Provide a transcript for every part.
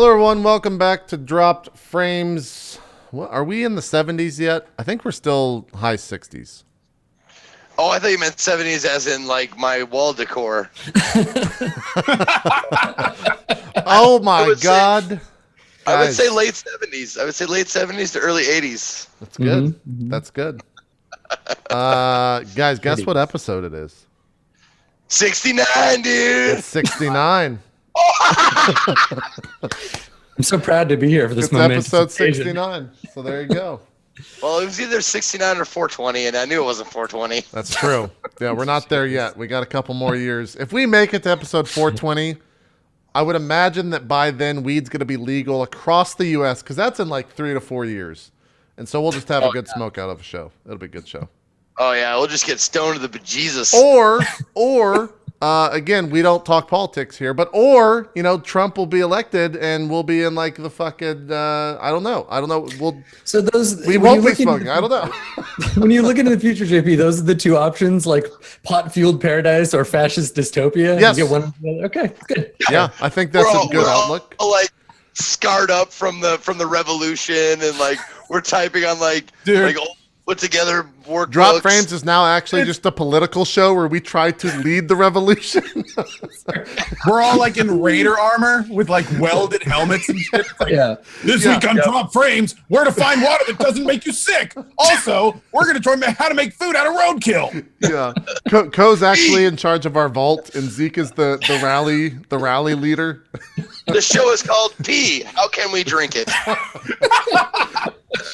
Hello, everyone. Welcome back to Dropped Frames. What, are we in the 70s yet? I think we're still high 60s. Oh, I thought you meant 70s as in, like, my wall decor. Oh, my God. I would say Guys, late 70s. I would say late 70s to early 80s. That's good. That's good. Guys, guess what episode it is? 69, dude! It's 69. I'm so proud to be here for this It's moment. episode 69. So there you go. Well, it was either 69 or 420, and I knew it wasn't 420. That's true. Yeah, we're not there yet. We got a couple more years. If we make it to episode 420, I would imagine that by then weed's going to be legal across the U.S. because that's in like 3 to 4 years. And so we'll just have a good smoke out of a show. It'll be a good show. Oh, yeah, we'll just get stoned to the bejesus. Or again, we don't talk politics here, but Trump will be elected and we'll be in like the fucking, I don't know. We won't be smoking. I don't know. When you look into the future, JP, those are the two options, like pot-fueled paradise or fascist dystopia. Yes. You get one or the other. Okay, good. Yeah, I think that's a good outlook. All, like, scarred up from the revolution, and like we're typing on like old put together workbooks. Drop Frames is now actually just a political show where we try to lead the revolution. We're all like in Raider armor with like welded helmets and shit. Yeah. This week on Drop Frames, where to find water that doesn't make you sick. Also, we're going to try how to make food out of roadkill. Yeah. Co's actually in charge of our vault, and Zeke is the rally leader. The show is called P. How can we drink it?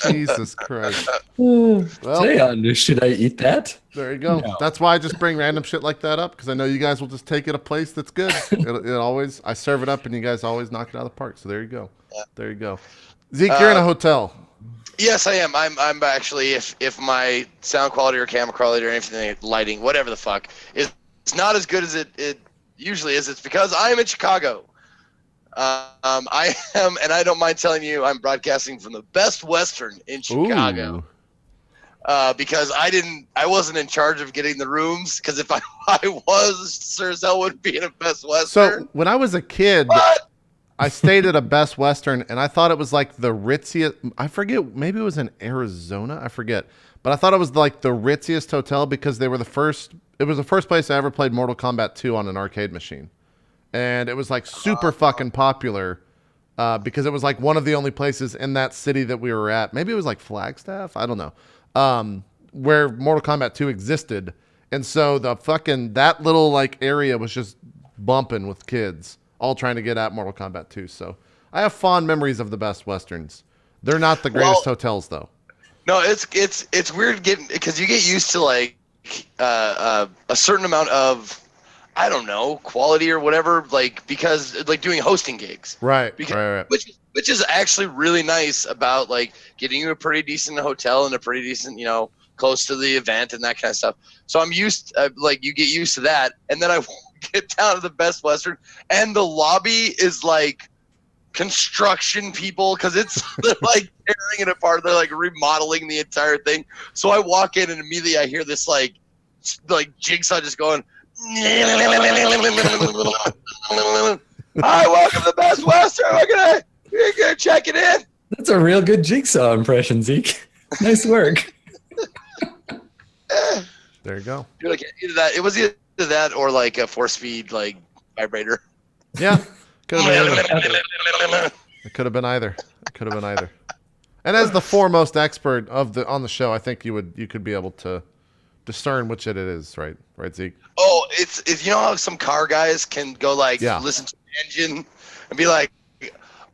Jesus Christ. Well, Well, should I eat that? there you go. No. That's why I just bring random shit like that up, because I know you guys will just take it a place that's good. I serve it up, and you guys always knock it out of the park. So there you go. There you go. Zeke, you're in a hotel. Yes, I am. I'm actually, if my sound quality or camera quality or anything, lighting, whatever the fuck, is not as good as it usually is, it's because I am in Chicago. I am, and I don't mind telling you, I'm broadcasting from the Best Western in Chicago. Because I wasn't in charge of getting the rooms, because if I was, sir as hell wouldn't be in a Best Western. So when I was a kid, I stayed at a Best Western, and I thought it was like the ritziest. I forget, maybe it was in Arizona. I forget, but I thought it was like the ritziest hotel because they were the first. It was the first place I ever played Mortal Kombat 2 on an arcade machine, and it was like super fucking popular because it was like one of the only places in that city that we were at. Maybe it was like Flagstaff. I don't know, where Mortal Kombat 2 existed, and so the fucking that little like area was just bumping with kids, all trying to get at Mortal Kombat 2. So I have fond memories of the Best Westerns. They're not the greatest hotels, though. No, it's weird getting, because you get used to like a certain amount of, I don't know, quality or whatever, like, because like doing hosting gigs, Right. which is actually really nice about like getting you a pretty decent hotel and a pretty decent, close to the event and that kind of stuff. So I'm used, like, you get used to that, and then I get down to the Best Western, and the lobby is like construction people, because they're like tearing it apart. They're like remodeling the entire thing. So I walk in, and immediately I hear this like jigsaw just going. Hi, welcome to the Best Western. We're gonna check it in. That's a real good jigsaw impression, Zeke. Nice work. There you go. Dude, like, either that. It was either that or like a force-feed like vibrator. Yeah. Could have been either. It could have been either. It could have been either. And as the foremost expert on the show, I think you could be able to discern which it is, right? Right, Zeke? Oh, it's how some car guys can go like listen to the engine and be like,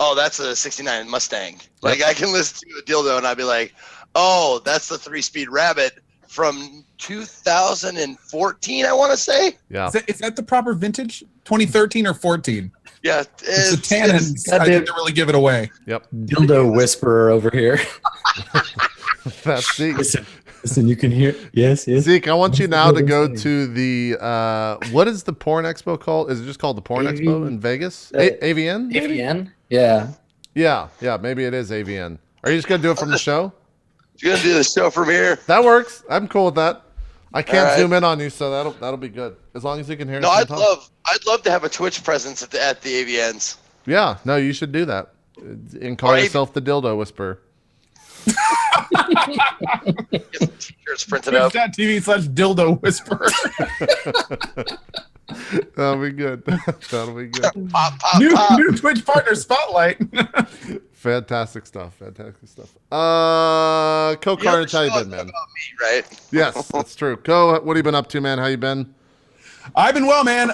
oh, that's a 69 Mustang. Like, I can listen to a dildo and I'd be like, oh, that's the 3-speed Rabbit from 2014, I want to say. Yeah. Is that the proper vintage? 2013 or 14? Yeah. It's a Tannin. I didn't really give it away. Yep. Dildo whisperer over here. That's Zeke. Listen, you can hear. Yes. Zeke, I want you now to go to the what is the porn expo called? Is it just called the porn expo in Vegas? AVN? Maybe? AVN? Yeah. Yeah, maybe it is AVN. Are you just gonna do it from the show? You're gonna do the show from here. That works. I'm cool with that. I can't zoom in on you, so that'll be good. As long as you can hear. No, I'd love to have a Twitch presence at the AVNs. Yeah, no, you should do that and call yourself the Dildo Whisperer. Get some t-shirts printed up. Twitch.tv/dildo whisperer. That'll be good. That'll be good. Pop, pop, New pop. Twitch partner spotlight. Fantastic stuff. Fantastic stuff. CohhCarnage, how you been, man? About me, right? Yes, that's true. Ko, what have you been up to, man? How you been? I've been well, man.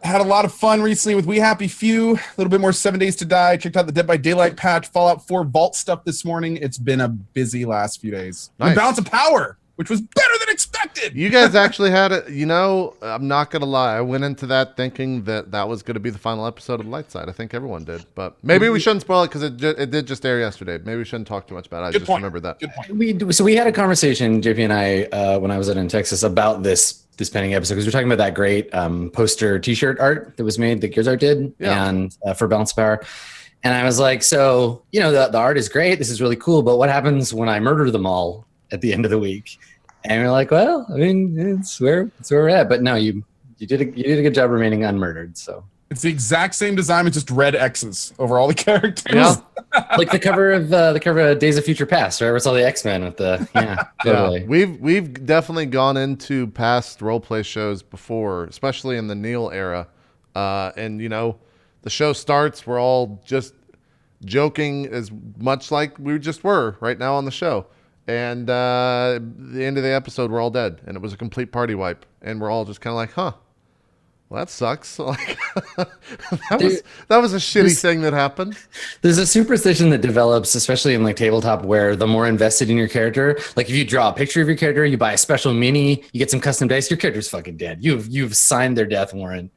Had a lot of fun recently with We Happy Few. A little bit more 7 Days to Die. Checked out the Dead by Daylight patch. Fallout 4 Vault stuff this morning. It's been a busy last few days. Nice. With Balance of Power, which was better than expected. You guys actually had it. You know, I'm not gonna lie. I went into that thinking that was gonna be the final episode of Light Side. I think everyone did, but maybe we shouldn't spoil it because it did just air yesterday. Maybe we shouldn't talk too much about it. I just remember that. Good point. We had a conversation, JP and I, when I was in Texas about this pending episode, because we're talking about that great poster T-shirt art that was made that Gears Art did, and for Balance of Power. And I was like, so the art is great. This is really cool, but what happens when I murder them all at the end of the week? And we're like, well, I mean, it's where we're at. But no, you did a good job remaining unmurdered. So It's the exact same design with just red X's over all the characters. Yeah. like the cover of Days of Future Past, right? Where it's all the X-Men with the totally. Yeah, we've definitely gone into past role play shows before, especially in the Neil era. And the show starts, we're all just joking as much like we just were right now on the show. And the end of the episode, we're all dead, and it was a complete party wipe. And we're all just kind of like, huh. Well, that sucks. Like, that was a shitty thing that happened. There's a superstition that develops, especially in like tabletop, where the more invested in your character, like if you draw a picture of your character, you buy a special mini, you get some custom dice, your character's fucking dead. You've signed their death warrant.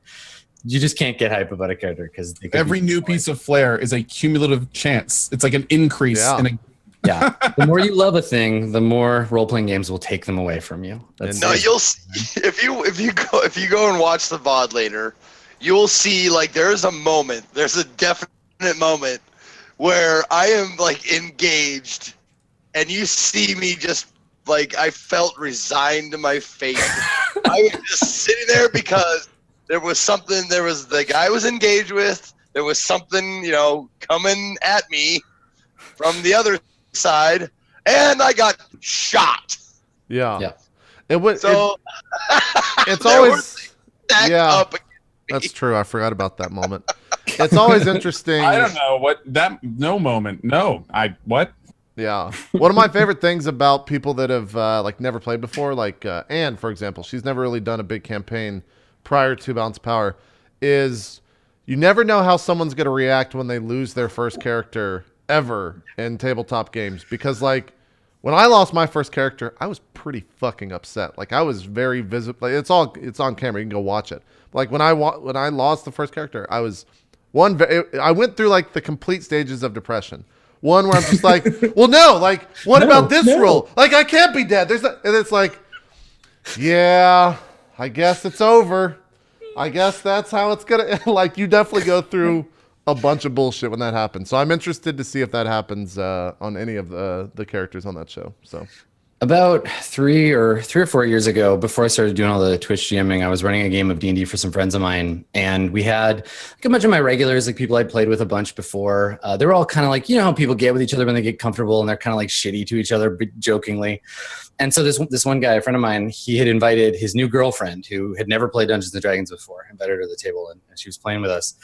You just can't get hype about a character because every new piece of flair is a cumulative chance. It's like an increase in a. Yeah, the more you love a thing, the more role-playing games will take them away from you. You'll see, if you go and watch the VOD later, you'll see like there's a definite moment where I am like engaged, and you see me just like I felt resigned to my fate. I was just sitting there because there was the guy I was engaged with. There was something coming at me from the other side, and I got shot. Yeah. It was so. It's always up. That's true. I forgot about that moment. It's always interesting. I don't know what that no moment. No, what? Yeah. One of my favorite things about people that have like never played before, like Anne, for example, she's never really done a big campaign prior to Balance of Power, is you never know how someone's going to react when they lose their first character ever in tabletop games, because like when I lost my first character, I was pretty fucking upset. Like I was very visible. Like, it's on camera. You can go watch it. Like when I lost the first character, I went through like the complete stages of depression. One where I'm just like, well, no, like what about this role? Like I can't be dead. And it's like, yeah, I guess it's over. I guess that's how it's gonna. Like you definitely go through a bunch of bullshit when that happens. So I'm interested to see if that happens on any of the characters on that show. So about 3 or 4 years ago, before I started doing all the Twitch GMing, I was running a game of D&D for some friends of mine, and we had like a bunch of my regulars, like people I'd played with a bunch before. They were all kind of like, how people get with each other when they get comfortable, and they're kind of like shitty to each other, jokingly. And so this one guy, a friend of mine, he had invited his new girlfriend who had never played Dungeons and Dragons before, invited her to the table, and she was playing with us.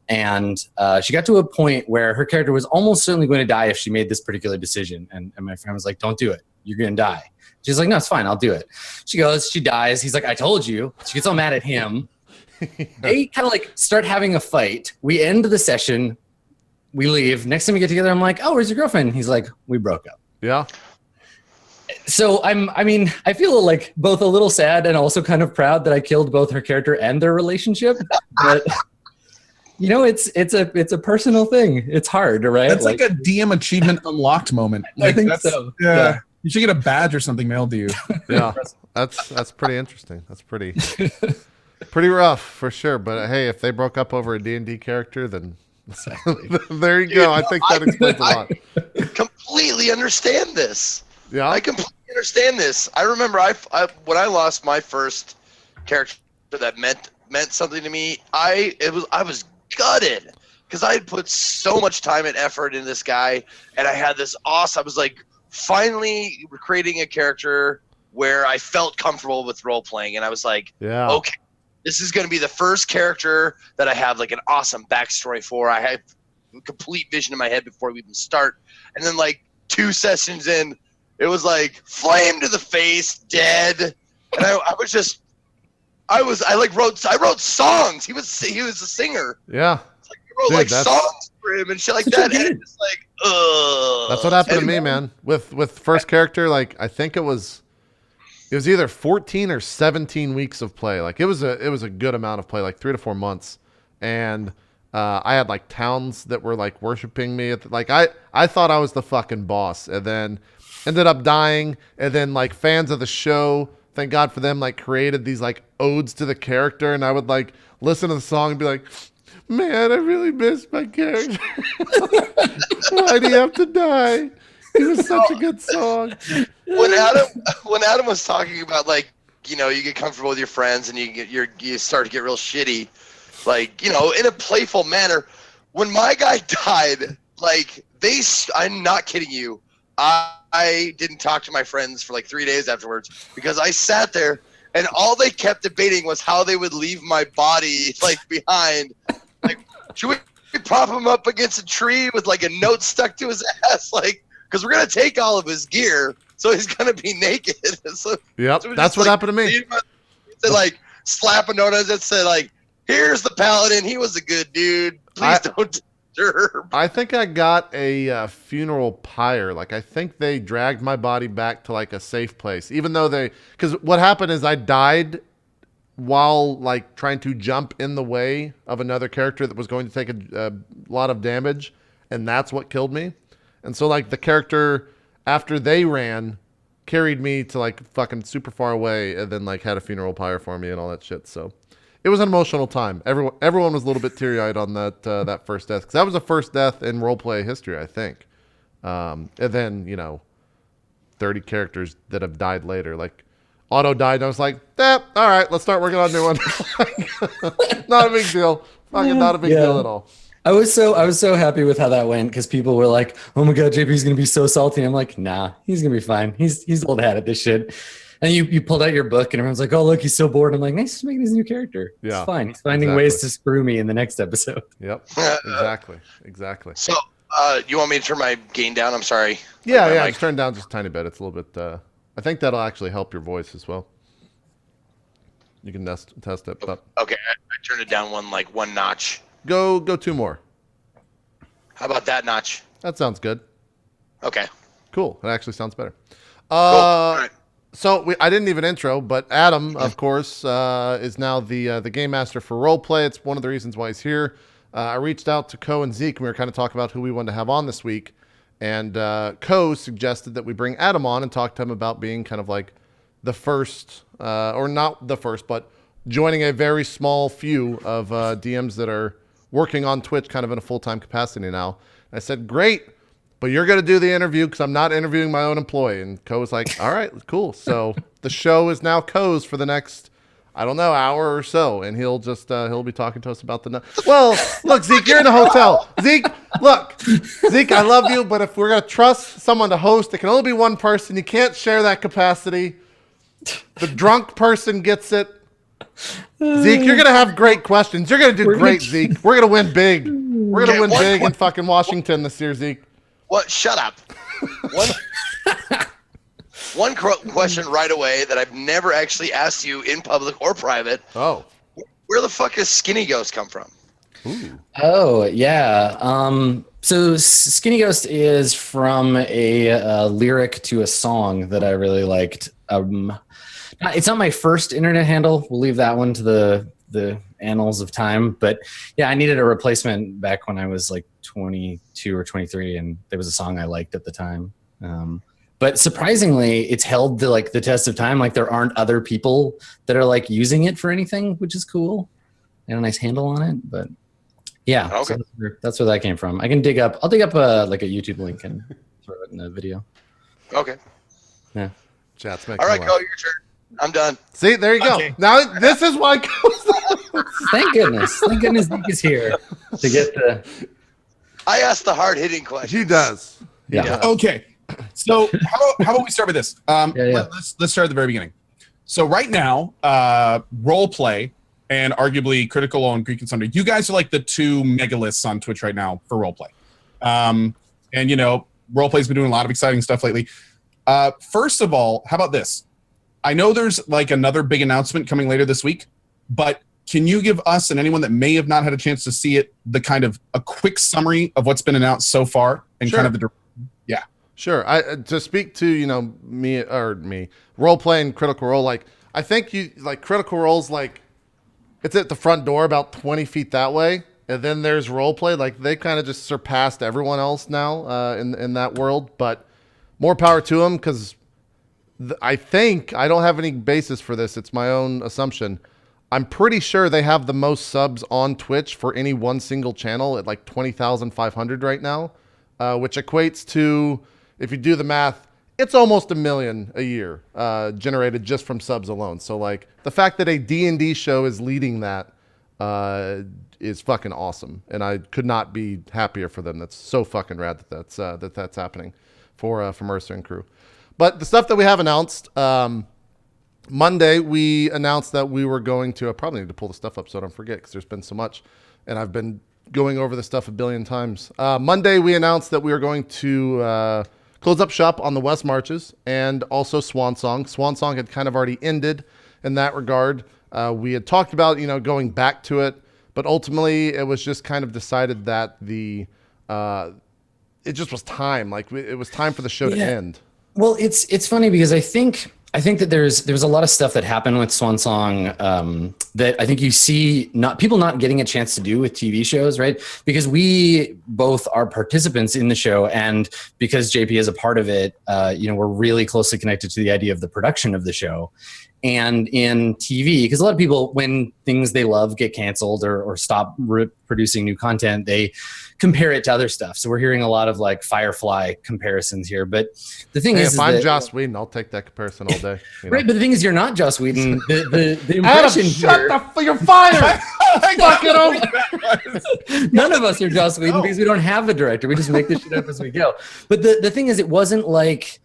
And she got to a point where her character was almost certainly going to die if she made this particular decision. And my friend was like, don't do it. You're going to die. She's like, no, it's fine. I'll do it. She goes, she dies. He's like, I told you. She gets all mad at him. They kind of like start having a fight. We end the session. We leave. Next time we get together, I'm like, oh, where's your girlfriend? He's like, we broke up. Yeah. So I feel like both a little sad and also kind of proud that I killed both her character and their relationship. But it's a personal thing. It's hard, right? That's like a DM achievement unlocked moment. Like, I think so. Yeah. You should get a badge or something mailed to you. Yeah. That's pretty interesting. That's pretty rough for sure. But hey, if they broke up over a D&D character, then there you go. I think that explains a lot. I completely understand this. Yeah. I completely understand this. I remember when I lost my first character that meant something to me, I was gutted because I had put so much time and effort in this guy, and I had this awesome. I was like finally creating a character where I felt comfortable with role playing, and I was like, Yeah. okay, this is going to be the first character that I have like an awesome backstory for. I had a complete vision in my head before we even start, and then like 2 sessions in, it was like flame to the face, dead, and I wrote songs. He was a singer. Yeah. I wrote Dude, that's- songs for him and shit like that. And it's like, ugh. That's what happened to me, man. With first character, like I think it was either 14 or 17 weeks of play. Like it was a good amount of play, like 3 to 4 months. And I had like towns that were like worshiping me. Like I thought I was the fucking boss, and then ended up dying. And then like fans of the show, thank God for them, like created these like odes to the character, and I would like listen to the song and be like, man, I really miss my character. Why do you have to die? It was such a good song. When Adam was talking about like, you know, you get comfortable with your friends and you start to get real shitty, like, you know, in a playful manner. When my guy died, like I'm not kidding you, I didn't talk to my friends for like 3 days afterwards because I sat there and all they kept debating was how they would leave my body like behind. Like, should we prop him up against a tree with like a note stuck to his ass? Like, because we're gonna take all of his gear, so he's gonna be naked. So, yep, so that's what happened to me. To like slap a note on it that said like, "Here's the paladin. He was a good dude. Please don't disturb." I think I got a funeral pyre. Like I think they dragged my body back to like a safe place, even though because what happened is I died while like trying to jump in the way of another character that was going to take a lot of damage, and that's what killed me. And so like the character after they ran carried me to like fucking super far away, and then like had a funeral pyre for me and all that shit. So it was an emotional time. Everyone was a little bit teary-eyed on that first death, because that was the first death in roleplay history, I think. And then, you know, 30 characters that have died later. Like Otto died, and I was like, all right, let's start working on a new one. Not a big deal. Fucking not a big deal at all. I was so happy with how that went, because people were like, "Oh my god, JP's gonna be so salty." I'm like, "Nah, he's gonna be fine. He's old hat at this shit." And you pulled out your book, and everyone's like, "Oh look, he's so bored." I'm like, "Nice to make this new character. Yeah, it's fine. He's finding ways to screw me in the next episode." Yep, exactly. So, you want me to turn my gain down? I'm sorry. Yeah, just turn down just a tiny bit. It's a little bit. I think that'll actually help your voice as well. You can test it. But okay, I turned it down one notch. Go 2 more. How about that notch? That sounds good. Okay. Cool. It actually sounds better. Cool. All right. So I didn't even intro, but Adam, of course, is now the game master for roleplay. It's one of the reasons why he's here. I reached out to Cohh and Zeke, and we were kind of talking about who we wanted to have on this week. And Cohh suggested that we bring Adam on and talk to him about being kind of like the first, or not the first, but joining a very small few of DMs that are working on Twitch kind of in a full-time capacity now. And I said, great, but you're going to do the interview because I'm not interviewing my own employee. And Cohh was like, all right, cool. So the show is now Cohh's for the next, I don't know, hour or so. And he'll be talking to us about well, look, Zeke, you're in a hotel. Zeke, I love you, but if we're going to trust someone to host, it can only be one person. You can't share that capacity. The drunk person gets it. Zeke, you're going to have great questions. You're going to do great, Zeke. We're going to win big. We're going to win big in fucking Washington this year, Zeke. What? Shut up. One question right away that I've never actually asked you in public or private. Oh. Where the fuck does Skinny Ghost come from? Ooh. Oh, yeah. So Skinny Ghost is from a lyric to a song that I really liked. It's not my first internet handle. We'll leave that one to the annals of time. But yeah, I needed a replacement back when I was like 22 or 23, and there was a song I liked at the time. But surprisingly, it's held to like the test of time. Like there aren't other people that are like using it for anything, which is cool. And a nice handle on it. But yeah, okay. So that's where that came from. I'll dig up like a YouTube link and throw it in the video. Okay. Yeah. Chat's making all right, laugh. Cohh, your turn. I'm done. See, there you go. Okay. Now this is why Cohh's Thank goodness. Thank goodness Nick is here to get the. I asked the hard-hitting question. He does. He Yeah. does. Okay. So how about we start with this? Yeah. Let's start at the very beginning. So right now, RollPlay and arguably Critical Role and Greek and Sundry, you guys are like the two megalists on Twitch right now for RollPlay. And you know, RollPlay's been doing a lot of exciting stuff lately. First of all, how about this? I know there's like another big announcement coming later this week, but can you give us and anyone that may have not had a chance to see it the kind of a quick summary of what's been announced so far and Sure. kind of the Sure. To speak to, you know, me, RollPlay and Critical Role, like, I think you, like, Critical Role's, like, it's at the front door about 20 feet that way, and then there's RollPlay. Like, they kind of just surpassed everyone else now in that world, but more power to them, because I think, I don't have any basis for this, it's my own assumption, I'm pretty sure they have the most subs on Twitch for any one single channel at, like, 20,500 right now, which equates to, if you do the math, it's almost 1 million a year generated just from subs alone. So, like, the fact that a D&D show is leading that is fucking awesome, and I could not be happier for them. That's so fucking rad that that's happening for Mercer and crew. But the stuff that we have announced, Monday we announced that we were going to. I probably need to pull the stuff up so I don't forget, because there's been so much, and I've been going over this stuff 1 billion times. Monday we announced that we were going to close up shop on the West Marches and also Swan Song. Swan Song had kind of already ended in that regard. We had talked about, you know, going back to it, but ultimately it was just kind of decided that it just was time. Like, it was time for the show to end. Well, it's funny because I think that there's a lot of stuff that happened with Swan Song that I think you see people not getting a chance to do with TV shows, right? Because we both are participants in the show, and because JP is a part of it, you know, we're really closely connected to the idea of the production of the show. And in TV, because a lot of people, when things they love get canceled or stop producing new content, they compare it to other stuff. So we're hearing a lot of like Firefly comparisons here. But the thing is, if I'm Joss Whedon, I'll take that comparison all day. Right, but the thing is, you're not Joss Whedon. The impression Adam, you're fired. Fuck it over. None of us are Joss Whedon because we don't have a director. We just make this shit up as we go. But the thing is, it wasn't like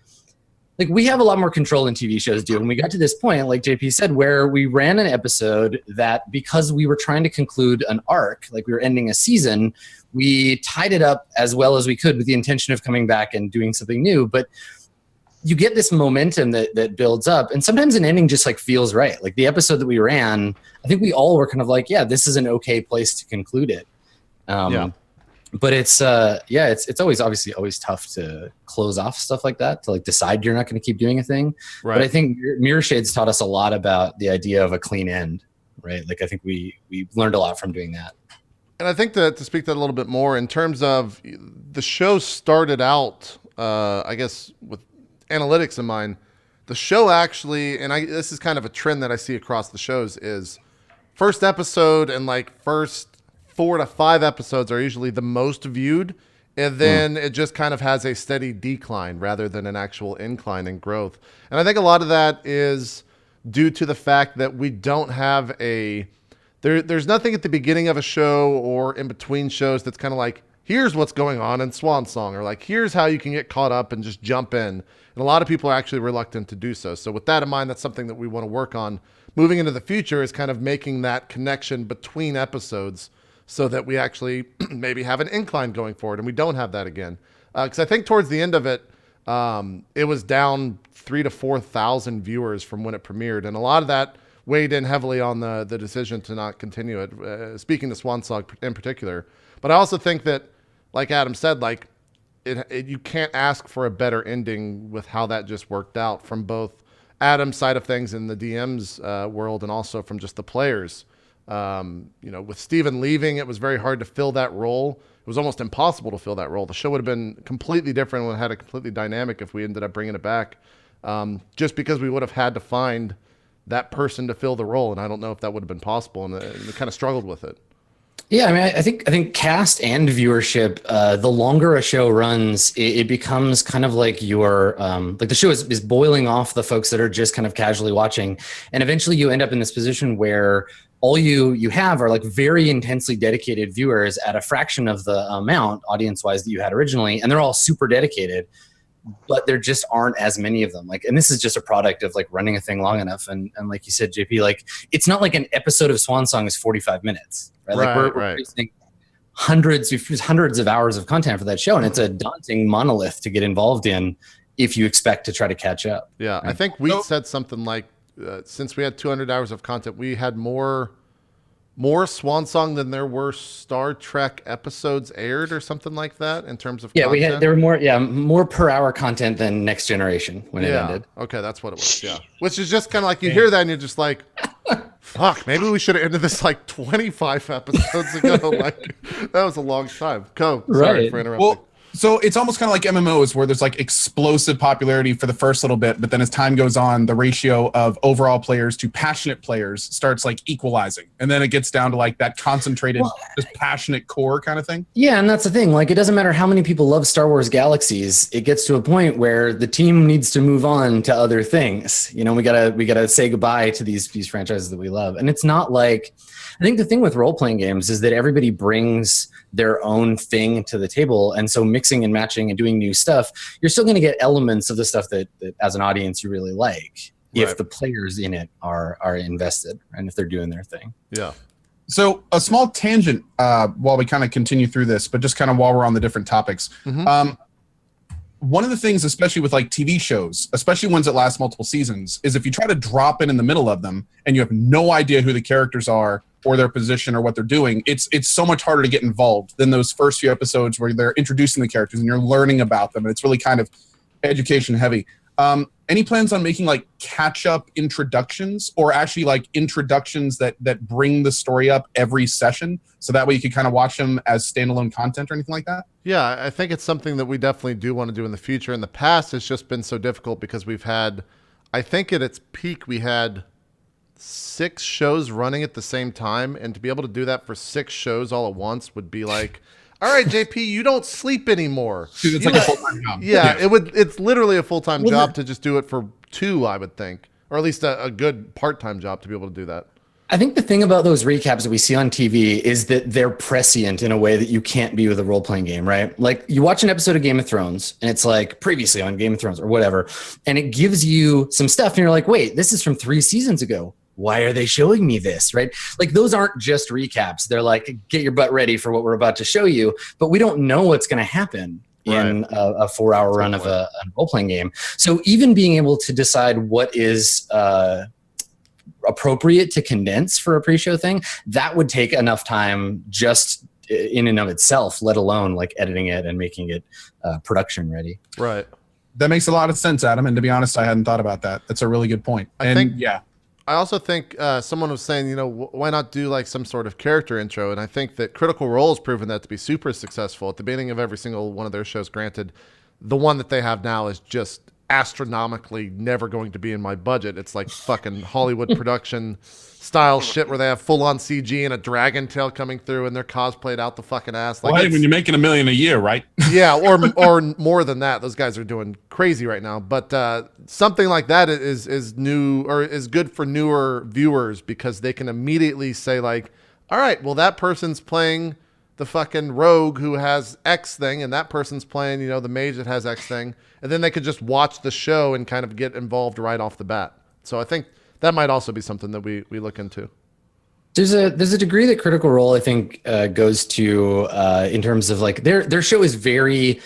we have a lot more control than TV shows do. And we got to this point, like JP said, where we ran an episode that, because we were trying to conclude an arc, like we were ending a season, we tied it up as well as we could with the intention of coming back and doing something new. But you get this momentum that builds up, and sometimes an ending just like feels right. Like the episode that we ran, I think we all were kind of like, yeah, this is an okay place to conclude it. But it's always obviously always tough to close off stuff like that, to like decide you're not going to keep doing a thing. Right. But I think Mirror Shades taught us a lot about the idea of a clean end, right? Like I think we learned a lot from doing that. And I think that to speak that a little bit more in terms of the show started out, I guess with analytics in mind, the show actually, and this is kind of a trend that I see across the shows, is first episode and like first 4 to 5 episodes are usually the most viewed, and then it just kind of has a steady decline rather than an actual incline in growth. And I think a lot of that is due to the fact that we don't have there's nothing at the beginning of a show or in between shows that's kind of like, here's what's going on in Swan Song, or like, here's how you can get caught up and just jump in. And a lot of people are actually reluctant to do so. So with that in mind, that's something that we want to work on moving into the future, is kind of making that connection between episodes, so that we actually maybe have an incline going forward, and we don't have that again. Because I think towards the end of it, it was down 3,000 to 4,000 viewers from when it premiered, and a lot of that weighed in heavily on the decision to not continue it, speaking to Swan Song in particular. But I also think that, like Adam said, like you can't ask for a better ending with how that just worked out from both Adam's side of things in the DM's world, and also from just the players. With Steven leaving, it was very hard to fill that role. It was almost impossible to fill that role. The show would have been completely different and had a completely dynamic if we ended up bringing it back, just because we would have had to find that person to fill the role. And I don't know if that would have been possible, and we kind of struggled with it. Yeah, I mean, I think cast and viewership, the longer a show runs, it becomes kind of like your, like the show is boiling off the folks that are just kind of casually watching. And eventually you end up in this position where all you have are like very intensely dedicated viewers at a fraction of the amount audience-wise that you had originally, and they're all super dedicated, but there just aren't as many of them. Like, and this is just a product of like running a thing long enough. And like you said, JP, like it's not like an episode of Swan Song is 45 minutes, right? Like we're producing hundreds of hours of content for that show, and it's a daunting monolith to get involved in if you expect to try to catch up. Yeah, right? I think we said something like, since we had 200 hours of content, we had more Swan Song than there were Star Trek episodes aired or something like that in terms of content. There were more per hour content than Next Generation when it ended. Okay, that's what it was. Yeah, which is just kind of like you hear that and you're just like, fuck, maybe we should have ended this like 25 episodes ago. Like that was a long time. Sorry for interrupting. Well, so it's almost kind of like MMOs where there's like explosive popularity for the first little bit, but then as time goes on, the ratio of overall players to passionate players starts like equalizing. And then it gets down to like that concentrated, just passionate core kind of thing. Yeah, and that's the thing. Like, it doesn't matter how many people love Star Wars Galaxies. It gets to a point where the team needs to move on to other things. You know, we gotta say goodbye to these franchises that we love. And it's not like, I think the thing with role-playing games is that everybody brings their own thing to the table. And so mixing and matching and doing new stuff, you're still going to get elements of the stuff that as an audience you really like if the players in it are invested and if they're doing their thing. Yeah. So a small tangent while we kind of continue through this, but just kind of while we're on the different topics. One of the things, especially with like TV shows, especially ones that last multiple seasons, is if you try to drop in the middle of them and you have no idea who the characters are or their position or what they're doing, it's so much harder to get involved than those first few episodes where they're introducing the characters and you're learning about them. And it's really kind of education heavy. Any plans on making like catch-up introductions or actually like introductions that bring the story up every session so that way you can kind of watch them as standalone content or anything like that? Yeah, I think it's something that we definitely do want to do in the future. In the past, it's just been so difficult because we've had, I think at its peak, we had 6 shows running at the same time. And to be able to do that for 6 shows all at once would be like, all right, JP, you don't sleep anymore. Dude, it's like a full-time job. Yeah, it's literally a full-time job to just do it for 2, I would think. Or at least a good part-time job to be able to do that. I think the thing about those recaps that we see on TV is that they're prescient in a way that you can't be with a role-playing game, right? Like you watch an episode of Game of Thrones and it's like previously on Game of Thrones or whatever, and it gives you some stuff and you're like, wait, this is from 3 seasons ago. Why are they showing me this, right? Like those aren't just recaps. They're like, get your butt ready for what we're about to show you, but we don't know what's going to happen in a 4-hour run of a role-playing game. So even being able to decide what is appropriate to condense for a pre-show thing, that would take enough time just in and of itself, let alone like editing it and making it production ready. Right. That makes a lot of sense, Adam. And to be honest, I hadn't thought about that. That's a really good point. I also think someone was saying, you know, why not do like some sort of character intro? And I think that Critical Role has proven that to be super successful at the beginning of every single one of their shows. Granted, the one that they have now is just astronomically never going to be in my budget. It's like fucking Hollywood production style shit where they have full on CG and a dragon tail coming through and they're cosplayed out the fucking ass. Like, well, hey, when you're making $1 million a year, right? Yeah, or more than that. Those guys are doing crazy right now. But something like that is new or is good for newer viewers because they can immediately say like, all right, well that person's playing the fucking rogue who has X thing, and that person's playing, you know, the mage that has X thing, and then they could just watch the show and kind of get involved right off the bat. So I think that might also be something that we look into. There's a degree that Critical Role I think goes to in terms of like their show is very.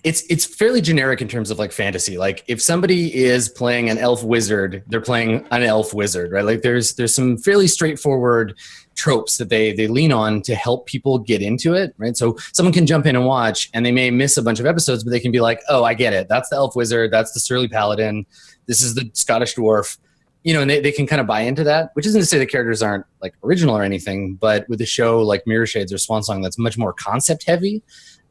It's fairly generic in terms of like fantasy. Like if somebody is playing an elf wizard, they're playing an elf wizard, right? Like there's some fairly straightforward tropes that they lean on to help people get into it, right? So someone can jump in and watch and they may miss a bunch of episodes, but they can be like, oh, I get it. That's the elf wizard. That's the surly paladin. This is the Scottish dwarf. You know, and they can kind of buy into that, which isn't to say the characters aren't like original or anything, but with a show like Mirror Shades or Swan Song that's much more concept heavy,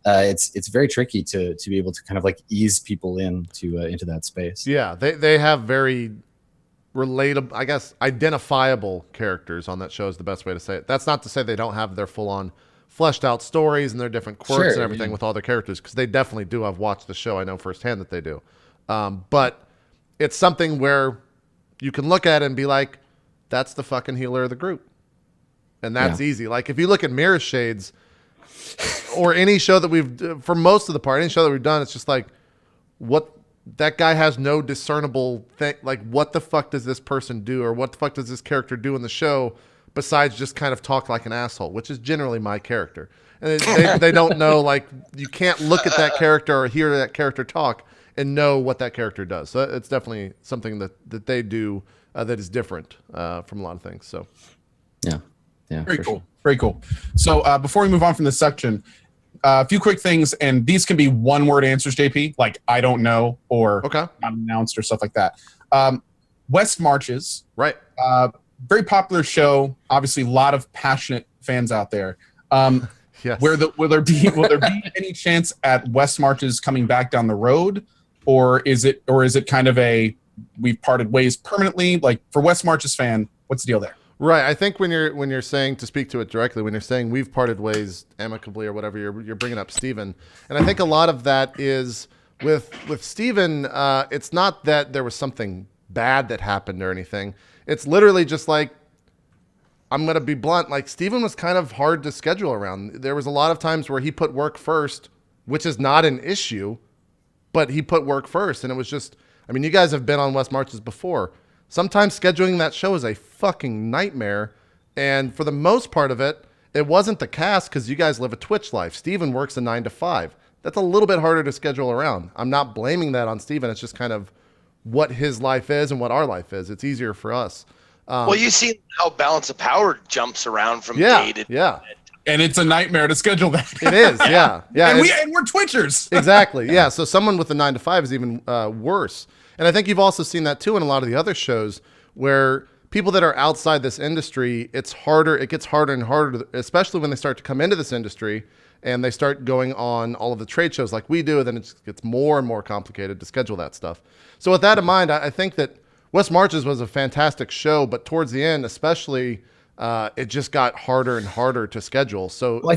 it's very tricky to be able to kind of like ease people into that space. Yeah, they have very relatable, I guess, identifiable characters on that show is the best way to say it. That's not to say they don't have their full-on fleshed out stories and their different quirks and everything with all their characters, because they definitely do. I've watched the show. I know firsthand that they do. But it's something where you can look at it and be like, that's the fucking healer of the group. And that's easy. Like if you look at Mirror Shades or any show that we've, for most of the part, any show that we've done, it's just like, what, that guy has no discernible thing. Like what the fuck does this person do? Or what the fuck does this character do in the show besides just kind of talk like an asshole, which is generally my character. And they don't know, like you can't look at that character or hear that character talk and know what that character does. So it's definitely something that they do that is different from a lot of things. So yeah. Very cool. Sure. Very cool. So before we move on from this section, a few quick things, and these can be one-word answers, JP, like I don't know or not announced or stuff like that. West Marches. Right. Very popular show. Obviously, a lot of passionate fans out there. Yes. Will there be any chance at West Marches coming back down the road, or is it kind of a we've parted ways permanently? Like for West Marches fan, what's the deal there? Right. I think when you're saying, to speak to it directly, when you're saying we've parted ways amicably or whatever, you're bringing up Steven. And I think a lot of that is with Steven, it's not that there was something bad that happened or anything. It's literally just like, I'm going to be blunt, like Steven was kind of hard to schedule around. There was a lot of times where he put work first, which is not an issue, but he put work first. And it was just, I mean, you guys have been on West Marches before. Sometimes scheduling that show is a fucking nightmare. And for the most part of it, it wasn't the cast because you guys live a Twitch life. Steven works a 9 to 5. That's a little bit harder to schedule around. I'm not blaming that on Steven. It's just kind of what his life is and what our life is. It's easier for us. Well, you see how balance of power jumps around from day to day. Yeah. And it's a nightmare to schedule that. It is, yeah. And we're Twitchers. Exactly, yeah. So someone with a 9 to 5 is even worse. And I think you've also seen that too in a lot of the other shows where people that are outside this industry, it gets harder and harder, especially when they start to come into this industry and they start going on all of the trade shows like we do, then it just gets more and more complicated to schedule that stuff. So with that in mind, I think that West Marches was a fantastic show, but towards the end, especially, it just got harder and harder to schedule. So well, I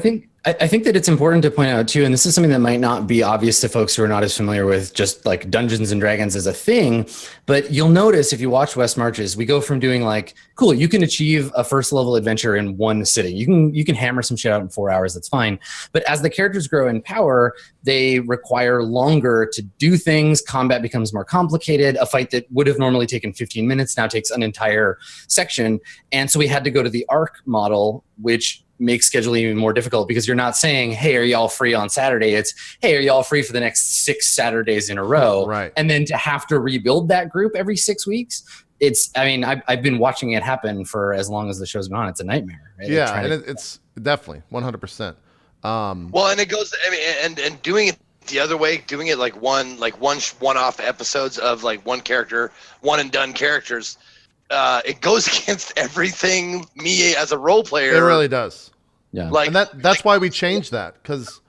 think that it's important to point out too, and this is something that might not be obvious to folks who are not as familiar with just like Dungeons and Dragons as a thing, but you'll notice if you watch West Marches, we go from doing like, cool, you can achieve a first level adventure in one sitting. You can hammer some shit out in 4 hours, that's fine. But as the characters grow in power, they require longer to do things. Combat becomes more complicated. A fight that would have normally taken 15 minutes now takes an entire section. And so we had to go to the ARC model, which makes scheduling even more difficult because you're not saying, hey, are y'all free on Saturday? It's, hey, are y'all free for the next 6 Saturdays in a row? Right. And then to have to rebuild that group every 6 weeks, I've been watching it happen for as long as the show's been on. It's a nightmare. Right? Yeah, and it's definitely 100%. Well, and it goes, I mean, and doing it the other way, doing it like one-off episodes of like one character, one and done characters, it goes against everything me as a role player. It really does. Yeah. Like, and that's why we changed that, because,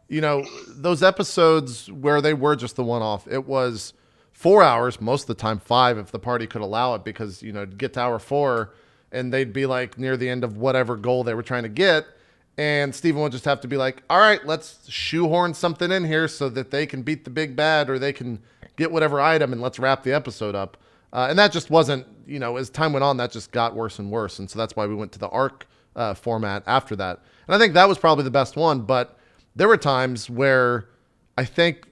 you know, those episodes where they were just the one-off, it was 4 hours, most of the time 5 if the party could allow it, because, you know, it'd get to hour 4 and they'd be like near the end of whatever goal they were trying to get, and Steven would just have to be like, all right, let's shoehorn something in here so that they can beat the big bad or they can get whatever item, and let's wrap the episode up. And that just wasn't, you know, as time went on, that just got worse and worse. And so that's why we went to the ARC format after that. And I think that was probably the best one. But there were times where I think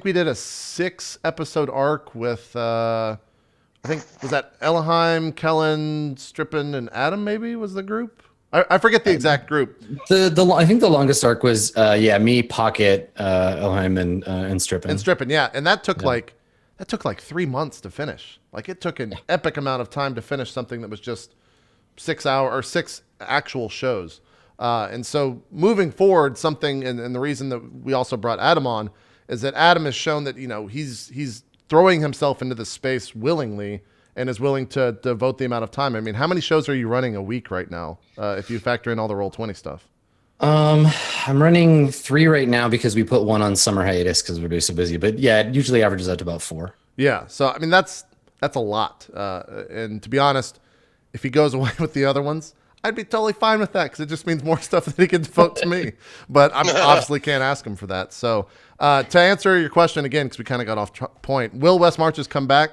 we did a 6-episode ARC with, I think, was that Elheim, Kellen, Strippin, and Adam maybe was the group? I forget the exact group. I think the longest arc was, me, Pocket, Elheim, and Strippin. And Strippin, yeah. And that took like 3 months to finish. Like it took an epic amount of time to finish something that was just 6 actual shows. And so moving forward, and the reason that we also brought Adam on is that Adam has shown that, you know, he's throwing himself into this space willingly and is willing to devote the amount of time. I mean, how many shows are you running a week right now? If you factor in all the Roll20 stuff. I'm running 3 right now because we put 1 on summer hiatus because we're so busy. But yeah, it usually averages out to about 4. Yeah. So, I mean, that's a lot. And to be honest, if he goes away with the other ones, I'd be totally fine with that because it just means more stuff that he can devote to me. But I obviously can't ask him for that. So to answer your question again, because we kind of got off point, will West Marches come back?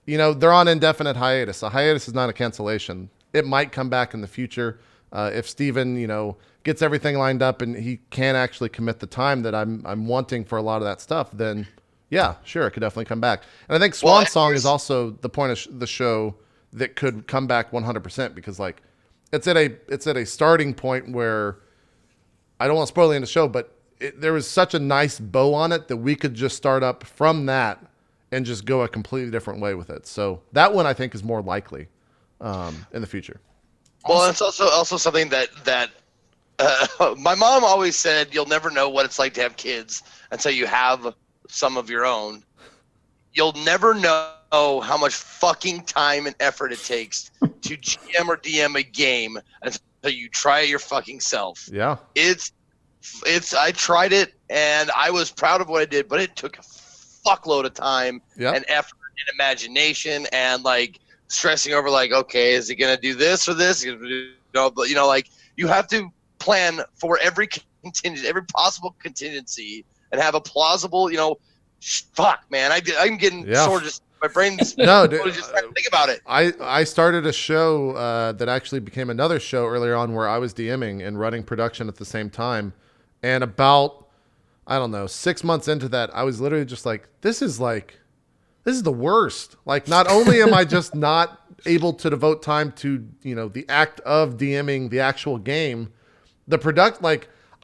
they're on indefinite hiatus. A hiatus is not a cancellation. It might come back in the future if Steven, gets everything lined up and he can actually commit the time that I'm wanting for a lot of that stuff. Then, yeah, sure, it could definitely come back. And I think Swan Song is also the point of the show that could come back 100% because like it's at a starting point where I don't want to spoil the end of the show, but there was such a nice bow on it that we could just start up from that and just go a completely different way with it. So that one I think is more likely in the future. Well, it's also something that my mom always said, you'll never know what it's like to have kids until you have some of your own. You'll never know how much fucking time and effort it takes to GM or DM a game until you try it your fucking self. Yeah. I tried it and I was proud of what I did, but it took a fuckload of time and effort and imagination and like stressing over like, okay, is he going to do this or this? But like you have to plan for every possible contingency and have a plausible, fuck, man. I'm getting sore just my brain's no, dude, just trying to think about it. I started a show that actually became another show earlier on where I was DMing and running production at the same time. And about, I don't know, 6 months into that, I was literally just like, this is the worst. Like, not only am I just not able to devote time to, the act of DMing the actual game,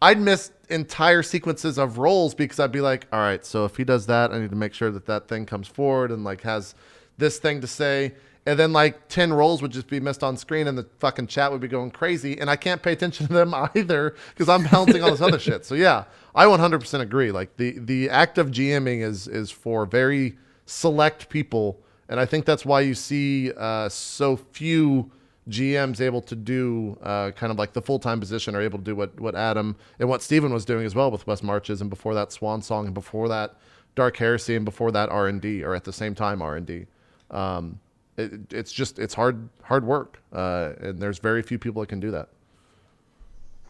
I'd miss entire sequences of rolls because I'd be like, all right, so if he does that, I need to make sure that thing comes forward and like has this thing to say. And then like 10 rolls would just be missed on screen and the fucking chat would be going crazy. And I can't pay attention to them either because I'm balancing all this other shit. So yeah, I 100% agree. Like the act of GMing is for very select people. And I think that's why you see so few GMs able to do kind of like the full-time position or able to do what Adam and what Steven was doing as well with West Marches and before that Swan Song and before that Dark Heresy and before that R&D or at the same time R&D. It's hard work, and there's very few people that can do that.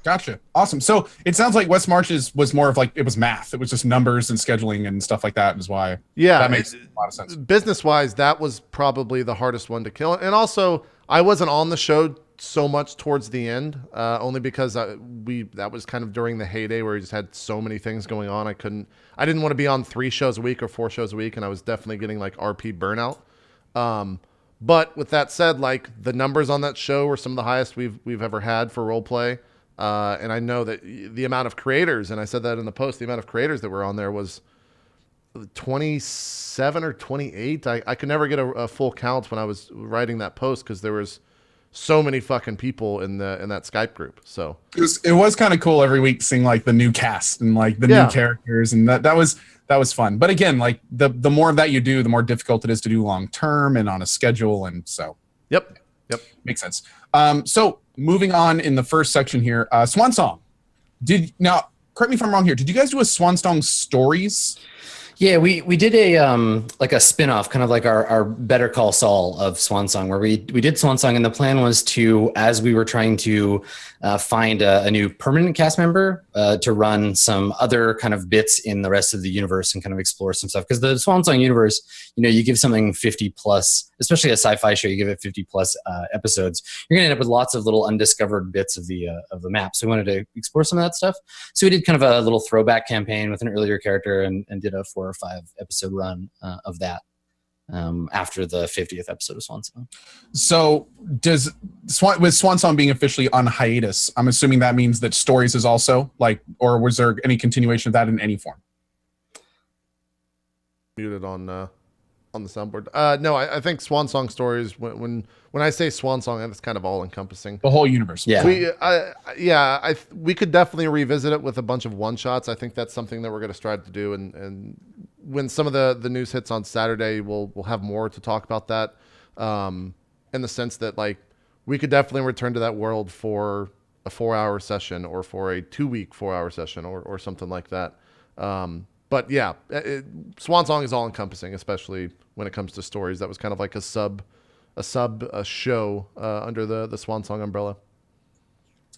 Gotcha. Awesome. So it sounds like West Marches was more of like, it was math. It was just numbers and scheduling and stuff like that is why. Yeah. That makes a lot of sense. Business wise, that was probably the hardest one to kill. And also I wasn't on the show so much towards the end, only because that was kind of during the heyday where we just had so many things going on. I didn't want to be on 3 shows a week or 4 shows a week. And I was definitely getting like RP burnout. But with that said, like the numbers on that show were some of the highest we've ever had for roleplay. And I know that the amount of creators, and I said that in the post, the amount of creators that were on there was 27 or 28. I could never get a full count when I was writing that post because there was so many fucking people in that Skype group. So it was kind of cool every week seeing like the new cast and like the new characters, and that was fun. But again, like the more of that you do, the more difficult it is to do long term and on a schedule, and so Yep. Makes sense. So moving on in the first section here, Swan Song. Now, correct me if I'm wrong here. Did you guys do a Swan Song stories? Yeah, we did a like a spin-off, kind of like our Better Call Saul of Swan Song, where we did Swan Song, and the plan was to, as we were trying to find a new permanent cast member to run some other kind of bits in the rest of the universe and kind of explore some stuff. Because the Swan Song universe, you give something 50 plus, especially a sci-fi show, you give it 50 plus episodes, you're gonna end up with lots of little undiscovered bits of the map. So we wanted to explore some of that stuff. So we did kind of a little throwback campaign with an earlier character and did a 4 or 5 episode run of that after the 50th episode of Swan Song. So with Swan Song being officially on hiatus, I'm assuming that means that stories is also like, or was there any continuation of that in any form? Muted on the soundboard. No, I think Swan Song stories. When I say Swan Song, it's kind of all encompassing. The whole universe. Yeah. We could definitely revisit it with a bunch of one shots. I think that's something that we're going to strive to do. And when some of the news hits on Saturday, we'll have more to talk about that. In the sense that like we could definitely return to that world for a 4-hour session or for a 2-week 4-hour session or something like that. But yeah, Swan Song is all encompassing, especially when it comes to stories. That was kind of like a show under the Swan Song umbrella.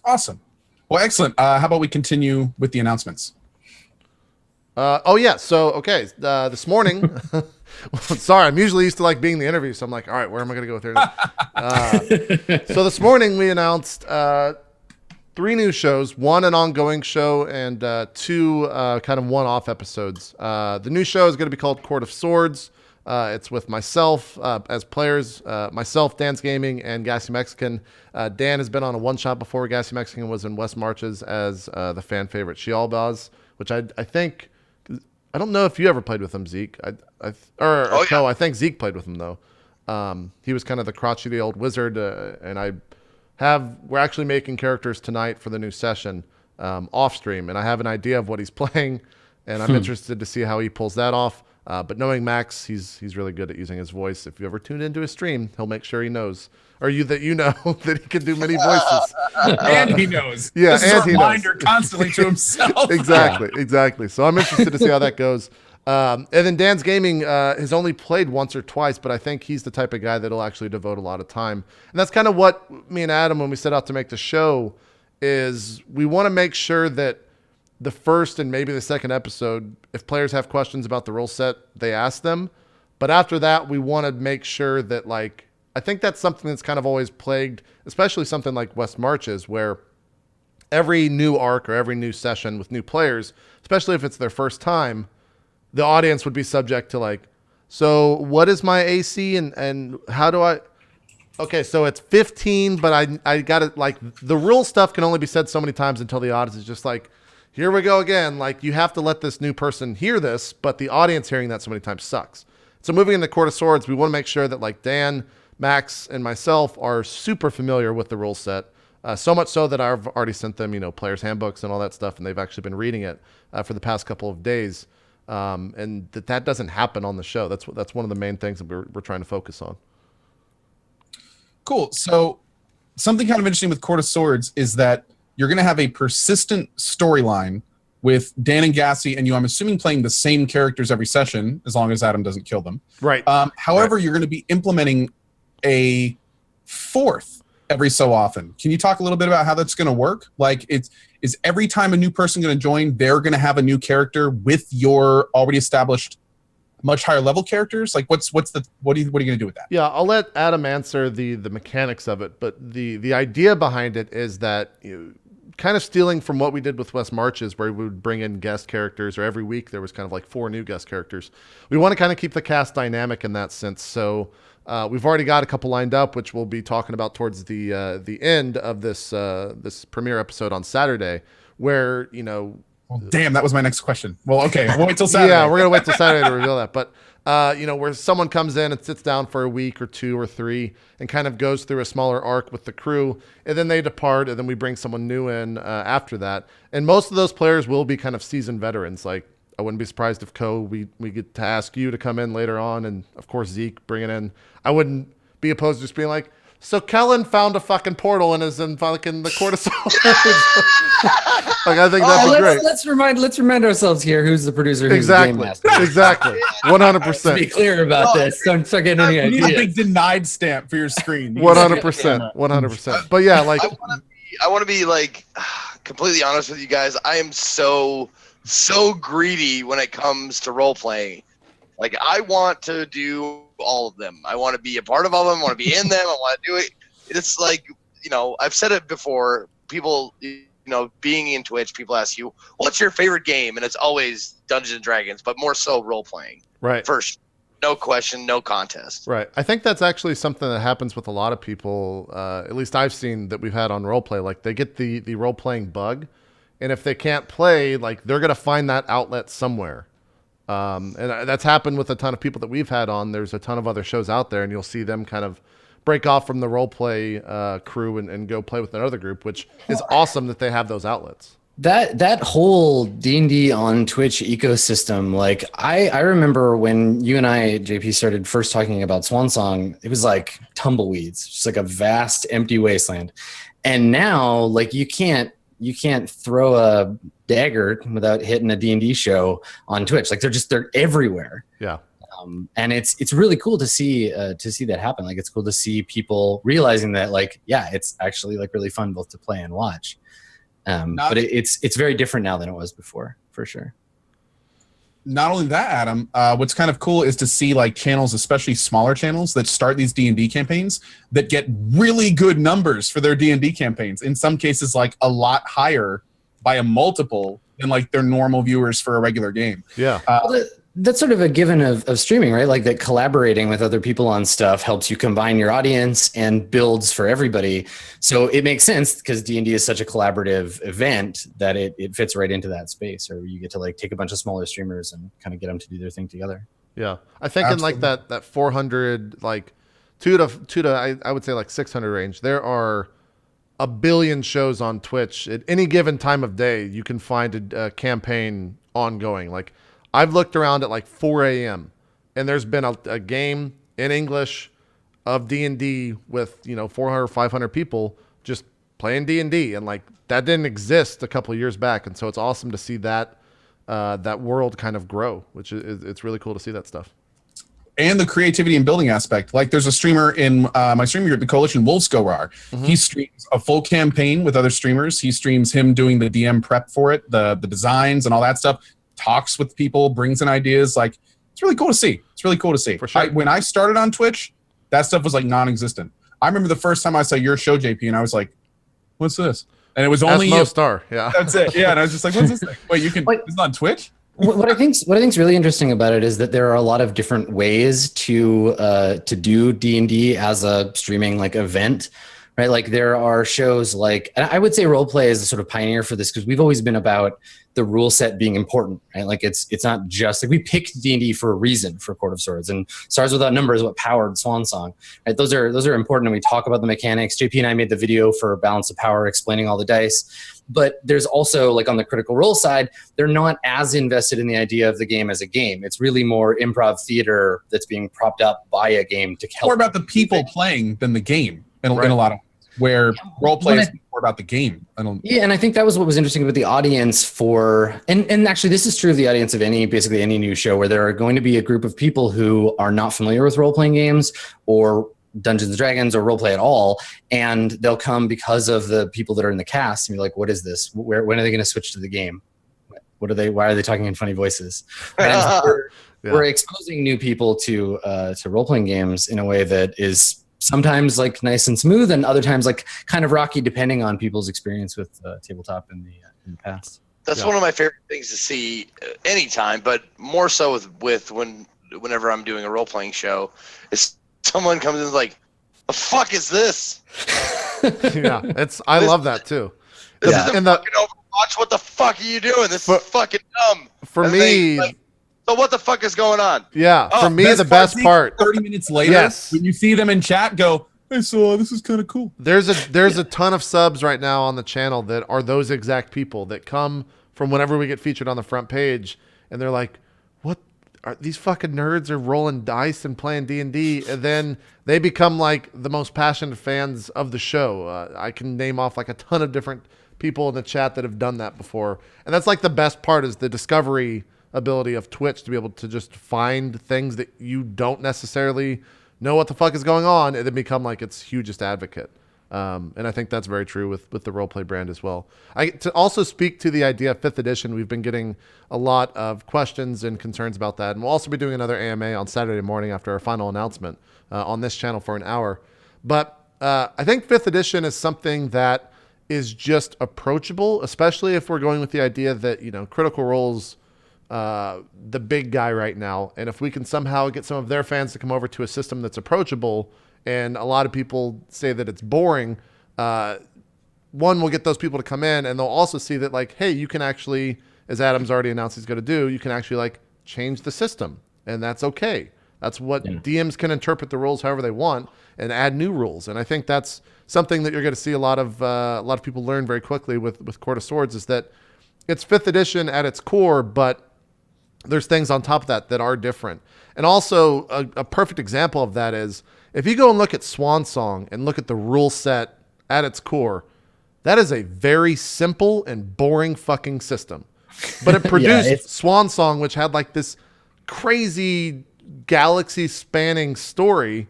Awesome. Well, excellent. How about we continue with the announcements? So okay, this morning Sorry, I'm usually used to like being the interview, so I'm like, all right, where am I going to go with here? So this morning we announced 3 new shows, 1 an ongoing show, and 2 kind of one-off episodes. The new show is going to be called Court of Swords. It's with myself as players, myself, Dan's Gaming, and Gassy Mexican. Dan has been on a one-shot before. Gassy Mexican was in West Marches as the fan favorite Shialbaz, which I think, I don't know if you ever played with him, Zeke. Co. I think Zeke played with him though. He was kind of the crotchety old wizard, and we're actually making characters tonight for the new session off stream, and I have an idea of what he's playing, and I'm interested to see how he pulls that off. But knowing Max, he's really good at using his voice. If you ever tuned into his stream, he'll make sure he knows, or that he can do many voices. And he knows. Yeah, this is and a reminder constantly to himself. Exactly. So I'm interested to see how that goes. And then Dan's Gaming has only played once or twice, but I think he's the type of guy that'll actually devote a lot of time. And that's kind of what me and Adam, when we set out to make the show, is we want to make sure that the first and maybe the second episode, if players have questions about the rule set, they ask them. But after that, we want to make sure that, like, I think that's something that's kind of always plagued, especially something like West Marches, where every new arc or every new session with new players, especially if it's their first time, the audience would be subject to like, so what is my AC and how do I, okay, so it's 15, but I got it, like, the rule stuff can only be said so many times until the audience is just like, here we go again. Like, you have to let this new person hear this, but the audience hearing that so many times sucks. So moving into Court of Swords, we want to make sure that, like, Dan, Max, and myself are super familiar with the rule set. So much so that I've already sent them, players' handbooks and all that stuff, and they've actually been reading it for the past couple of days. And that doesn't happen on the show. That's one of the main things that we're trying to focus on. Cool. So something kind of interesting with Court of Swords is that you're going to have a persistent storyline with Dan and Gassy and you, I'm assuming, playing the same characters every session, as long as Adam doesn't kill them. Right. However, You're going to be implementing a 4th every so often. Can you talk a little bit about how that's going to work? Like, is every time a new person going to join, they're going to have a new character with your already established much higher level characters? Like, what are you going to do with that? Yeah, I'll let Adam answer the mechanics of it, but the idea behind it is that, kind of stealing from what we did with West Marches, where we would bring in guest characters, or every week there was kind of like 4 new guest characters. We want to kind of keep the cast dynamic in that sense. So we've already got a couple lined up, which we'll be talking about towards the end of this premiere episode on Saturday, where, Well, damn, that was my next question. Well, okay, we'll wait till Saturday. Yeah, we're going to wait till Saturday to reveal that. But, where someone comes in and sits down for a week or 2 or 3 and kind of goes through a smaller arc with the crew, and then they depart, and then we bring someone new in after that. And most of those players will be kind of seasoned veterans. Like, I wouldn't be surprised if we get to ask you to come in later on, and, of course, Zeke bringing in. I wouldn't be opposed to just being like, so Kellen found a fucking portal and is in fucking the Court of Swords. Like, I think that'd be great. Let's remind ourselves here who's the producer, who's the game master. Exactly. 100%. Let's be clear about this. Don't start getting any You need a ideas. big denied stamp for your screen. 100%. 100%. But yeah, like, I want to be like completely honest with you guys. I am so greedy when it comes to role playing. Like, I want to do all of them. I want to be a part of all of them. I want to be in them. I want to do it. It's like, I've said it before. People, being in Twitch, people ask you, what's your favorite game? And it's always Dungeons and Dragons, but more so role playing. Right. First, no question, no contest. Right. I think that's actually something that happens with a lot of people. At least I've seen that we've had on roleplay. Like, they get the role playing bug, and if they can't play, like, they're gonna find that outlet somewhere. And that's happened with a ton of people that we've had on. There's a ton of other shows out there, and you'll see them kind of break off from the roleplay crew and go play with another group, which is awesome that they have those outlets. That whole D&D on Twitch ecosystem, like, I remember when you and I, JP, started first talking about Swansong, it was like tumbleweeds, just like a vast empty wasteland. And now, like, you can't throw a dagger without hitting a D&D show on Twitch. Like, they're everywhere. Yeah. And it's really cool to see that happen. Like, it's cool to see people realizing that, like, yeah, it's actually, like, really fun both to play and watch. But it's very different now than it was before, for sure. not only that, Adam, what's kind of cool is to see like channels, especially smaller channels that start these D&D campaigns that get really good numbers for their D&D campaigns. In some cases, like a lot higher by a multiple than like their normal viewers for a regular game. Yeah. That's sort of a given of streaming, right? Like that collaborating with other people on stuff helps you combine your audience and builds for everybody. So it makes sense because D&D is such a collaborative event that it fits right into that space, or you get to like take a bunch of smaller streamers and kind of get them to do their thing together. Yeah. I think Absolutely. in like that 400, like two to I would say like 600 range, there are a billion shows on Twitch at any given time of day. You can find a campaign ongoing. Like I've looked around at like 4 a.m. and there's been a game in English of D&D with 400 500 people just playing D&D, and like that didn't exist a couple of years back. And so it's awesome to see that that world kind of grow, which it's really cool to see that stuff. And the creativity and building aspect. Like there's a streamer in my streaming group, the Coalition Wolves Go Rar. Mm-hmm. He streams a full campaign with other streamers. He streams him doing the DM prep for it, the designs and all that stuff, talks with people, brings in ideas. Like it's really cool to see. It's really cool to see. For sure. When I started on Twitch, that stuff was like non-existent. I remember the first time I saw your show, JP, and I was like, what's this? And it was only you. Star. Yeah. That's it. Yeah. And I was just like, what's this thing? Wait, you can, it's on Twitch? What I think's really interesting about it is that there are a lot of different ways to do D&D as a streaming like event, right? Like there are shows like, and I would say RollPlay is a sort of pioneer for this because we've always been about the rule set being important, right? Like it's not just like we picked D&D for a reason for Court of Swords, and Stars Without Number is what powered Swan Song, right? Those are important, and we talk about the mechanics. JP and I made the video for Balance of Power explaining all the dice. But there's also, like on the Critical Role side, they're not as invested in the idea of the game as a game. It's really more improv theater that's being propped up by a game to help. More about the people playing than the game in a lot of ways, where role play is more about the game. Yeah, and I think that was what was interesting about the audience for, and actually this is true of the audience of basically any new show, where there are going to be a group of people who are not familiar with role-playing games or Dungeons and Dragons or roleplay at all, and they'll come because of the people that are in the cast and be like, what is this? When are they going to switch to the game? Why are they talking in funny voices? And so we're exposing new people to role-playing games in a way that is sometimes like nice and smooth, and other times like kind of rocky, depending on people's experience with tabletop in the past. That's one of my favorite things to see anytime, but more so whenever I'm doing a role-playing show, is someone comes in and is like, the fuck is this? Yeah, I love that too. This isn't fucking Overwatch. What the fuck are you doing? This is fucking dumb. For me, so what the fuck is going on? Yeah, for me, the best part. 30 minutes later, when you see them in chat, go, hey, so this is kind of cool. There's a ton of subs right now on the channel that are those exact people that come from whenever we get featured on the front page, and they're like, what? Are these fucking nerds are rolling dice and playing D&D, and then they become like the most passionate fans of the show. I can name off like a ton of different people in the chat that have done that before, and that's like the best part, is the discovery ability of Twitch to be able to just find things that you don't necessarily know what the fuck is going on, and then become like its hugest advocate. And I think that's very true with the roleplay brand as well. To also speak to the idea of 5th edition, we've been getting a lot of questions and concerns about that. And we'll also be doing another AMA on Saturday morning after our final announcement on this channel for an hour. But I think 5th edition is something that is just approachable, especially if we're going with the idea that, Critical Role's the big guy right now. And if we can somehow get some of their fans to come over to a system that's approachable, and a lot of people say that it's boring, one, we'll get those people to come in, and they'll also see that, like, hey, you can actually, as Adam's already announced he's going to do, you can actually like change the system, and that's okay. That's what DMs can interpret the rules however they want and add new rules. And I think that's something that you're going to see a lot of people learn very quickly with Court of Swords, is that it's 5th edition at its core, but there's things on top of that are different. And also a perfect example of that is, if you go and look at Swan Song and look at the rule set at its core, that is a very simple and boring fucking system. But it produced Swan Song, which had like this crazy galaxy spanning story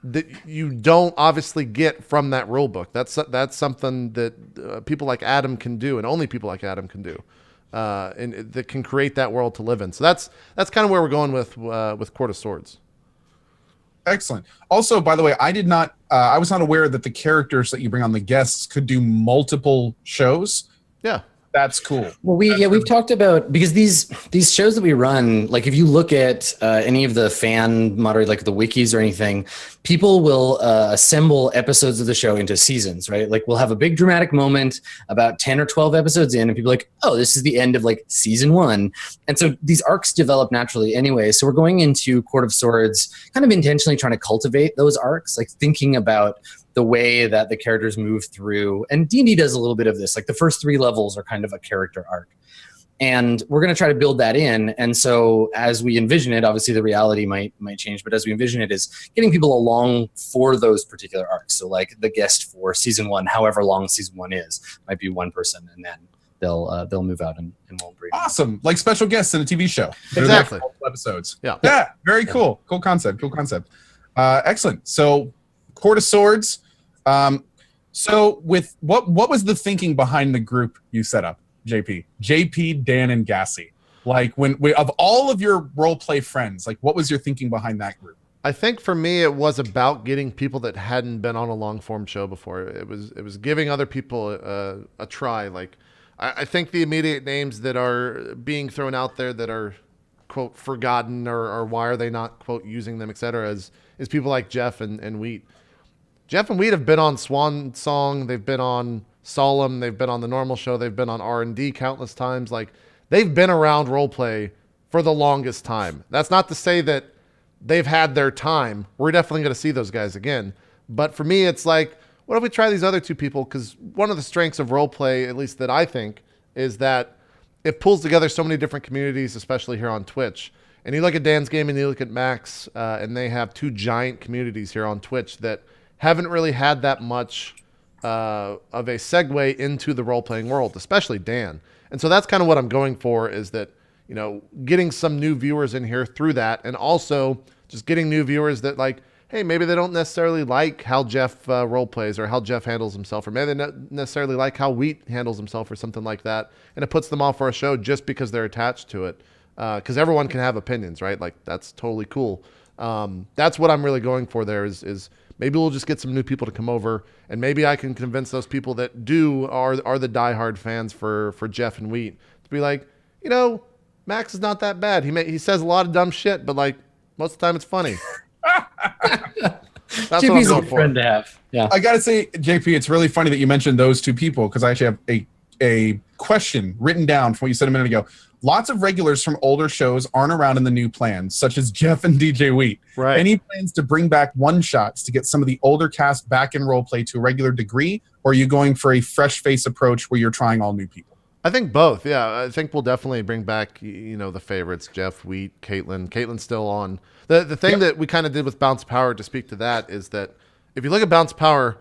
that you don't obviously get from that rule book. That's something that people like Adam can do, and only people like Adam can do. and that can create that world to live in. So that's kind of where we're going with Court of Swords. Excellent. Also, by the way, I was not aware that the characters that you bring on, the guests, could do multiple shows. Yeah. That's cool. Well, we've talked about, because these shows that we run, like if you look at any of the fan moderated, like the wikis or anything, people will assemble episodes of the show into seasons, right? Like we'll have a big dramatic moment about 10 or 12 episodes in, and people are like, oh, this is the end of like season 1. And so these arcs develop naturally anyway. So we're going into Court of Swords kind of intentionally trying to cultivate those arcs, like thinking about the way that the characters move through. And D&D does a little bit of this. Like the first 3 levels are kind of a character arc. And we're going to try to build that in. And so as we envision it, obviously the reality might change, but as we envision it is getting people along for those particular arcs. So like the guest for season 1, however long season 1 is, might be one person, and then they'll move out and won't breathe. Awesome. Like special guests in a TV show. Exactly. Episodes. Yeah. Very cool. Cool concept. Excellent. So Court of Swords. So with what was the thinking behind the group you set up, JP, Dan, and Gassy? Like when of all of your role play friends, like what was your thinking behind that group? I think for me, it was about getting people that hadn't been on a long form show before. It was giving other people a try. Like I think the immediate names that are being thrown out there that are quote forgotten or why are they not quote using them, etc. is people like Jeff and Wheat. Jeff and Wheat have been on Swan Song. They've been on Solemn. They've been on the normal show. They've been on R&D countless times. Like they've been around role play for the longest time. That's not to say that they've had their time. We're definitely going to see those guys again. But for me, it's like, what if we try these other 2 people? Because one of the strengths of role play, at least that I think, is that it pulls together so many different communities, especially here on Twitch. And you look at Dan's game and you look at Max, and they have 2 giant communities here on Twitch that haven't really had that much of a segue into the role-playing world, especially Dan. And so that's kind of what I'm going for, is that, you know, getting some new viewers in here through that, and also just getting new viewers that like, hey, maybe they don't necessarily like how Jeff role-plays or how Jeff handles himself, or maybe they don't necessarily like how Wheat handles himself or something like that, and it puts them off for a show just because they're attached to it. Because everyone can have opinions, right? Like, that's totally cool. That's what I'm really going for there is maybe we'll just get some new people to come over, and maybe I can convince those people that are the diehard fans for Jeff and Wheat to be like, you know, Max is not that bad. He says a lot of dumb shit, but like most of the time it's funny. That's JP's what I'm a going for. friend to have. Yeah. I gotta say, JP, it's really funny that you mentioned those 2 people, because I actually have a question written down from what you said a minute ago. Lots of regulars from older shows aren't around in the new plans, such as Jeff and DJ Wheat. Right. Any plans to bring back one-shots to get some of the older cast back in role play to a regular degree, or are you going for a fresh face approach where you're trying all new people? I think both. Yeah, I think we'll definitely bring back, you know, the favorites, Jeff, Wheat, Caitlin. Caitlin's still on. The thing that we kind of did with Bounce Power, to speak to that, is that if you look at Bounce Power,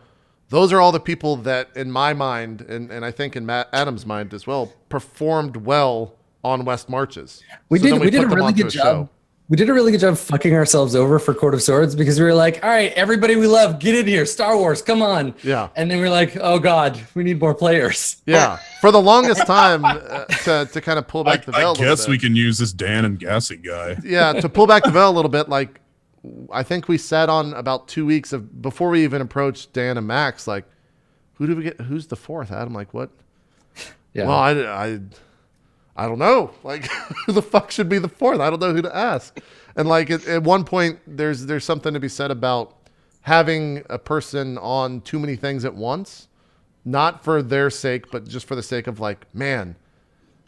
those are all the people that, in my mind, and I think in Matt Adams' mind as well, performed well on West Marches. We did a put them really onto good a job. show. We did a really good job fucking ourselves over for Court of Swords, because we were like, all right, everybody we love, get in here. Star Wars, come on. Yeah. And then we're like, oh God, we need more players. Yeah. For the longest time, to kind of pull back the veil a little bit. can use this Dan and Gassy guy. Yeah, to pull back the veil a little bit, like, I think we sat on about 2 weeks of before we even approached Dan and Max, like, who did we get? Who's the 4th? Adam, like, what? Yeah. Well, I don't know. Like, who the fuck should be the 4th? I don't know who to ask. And like at one point, there's something to be said about having a person on too many things at once, not for their sake, but just for the sake of like, man,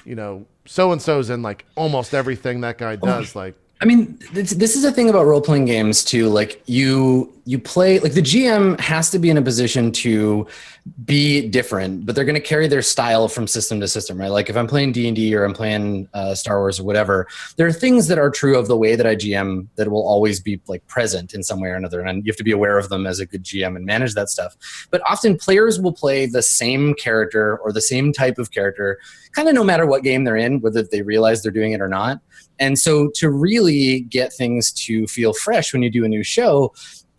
you know, so and so's in like almost everything that guy does. Like, I mean, this is a thing about role-playing games too. Like you play, like the GM has to be in a position to be different, but they're going to carry their style from system to system, right? Like if I'm playing D&D or I'm playing Star Wars or whatever, there are things that are true of the way that I GM that will always be like present in some way or another. And you have to be aware of them as a good GM and manage that stuff. But often players will play the same character or the same type of character, kind of no matter what game they're in, whether they realize they're doing it or not. And so to really get things to feel fresh when you do a new show,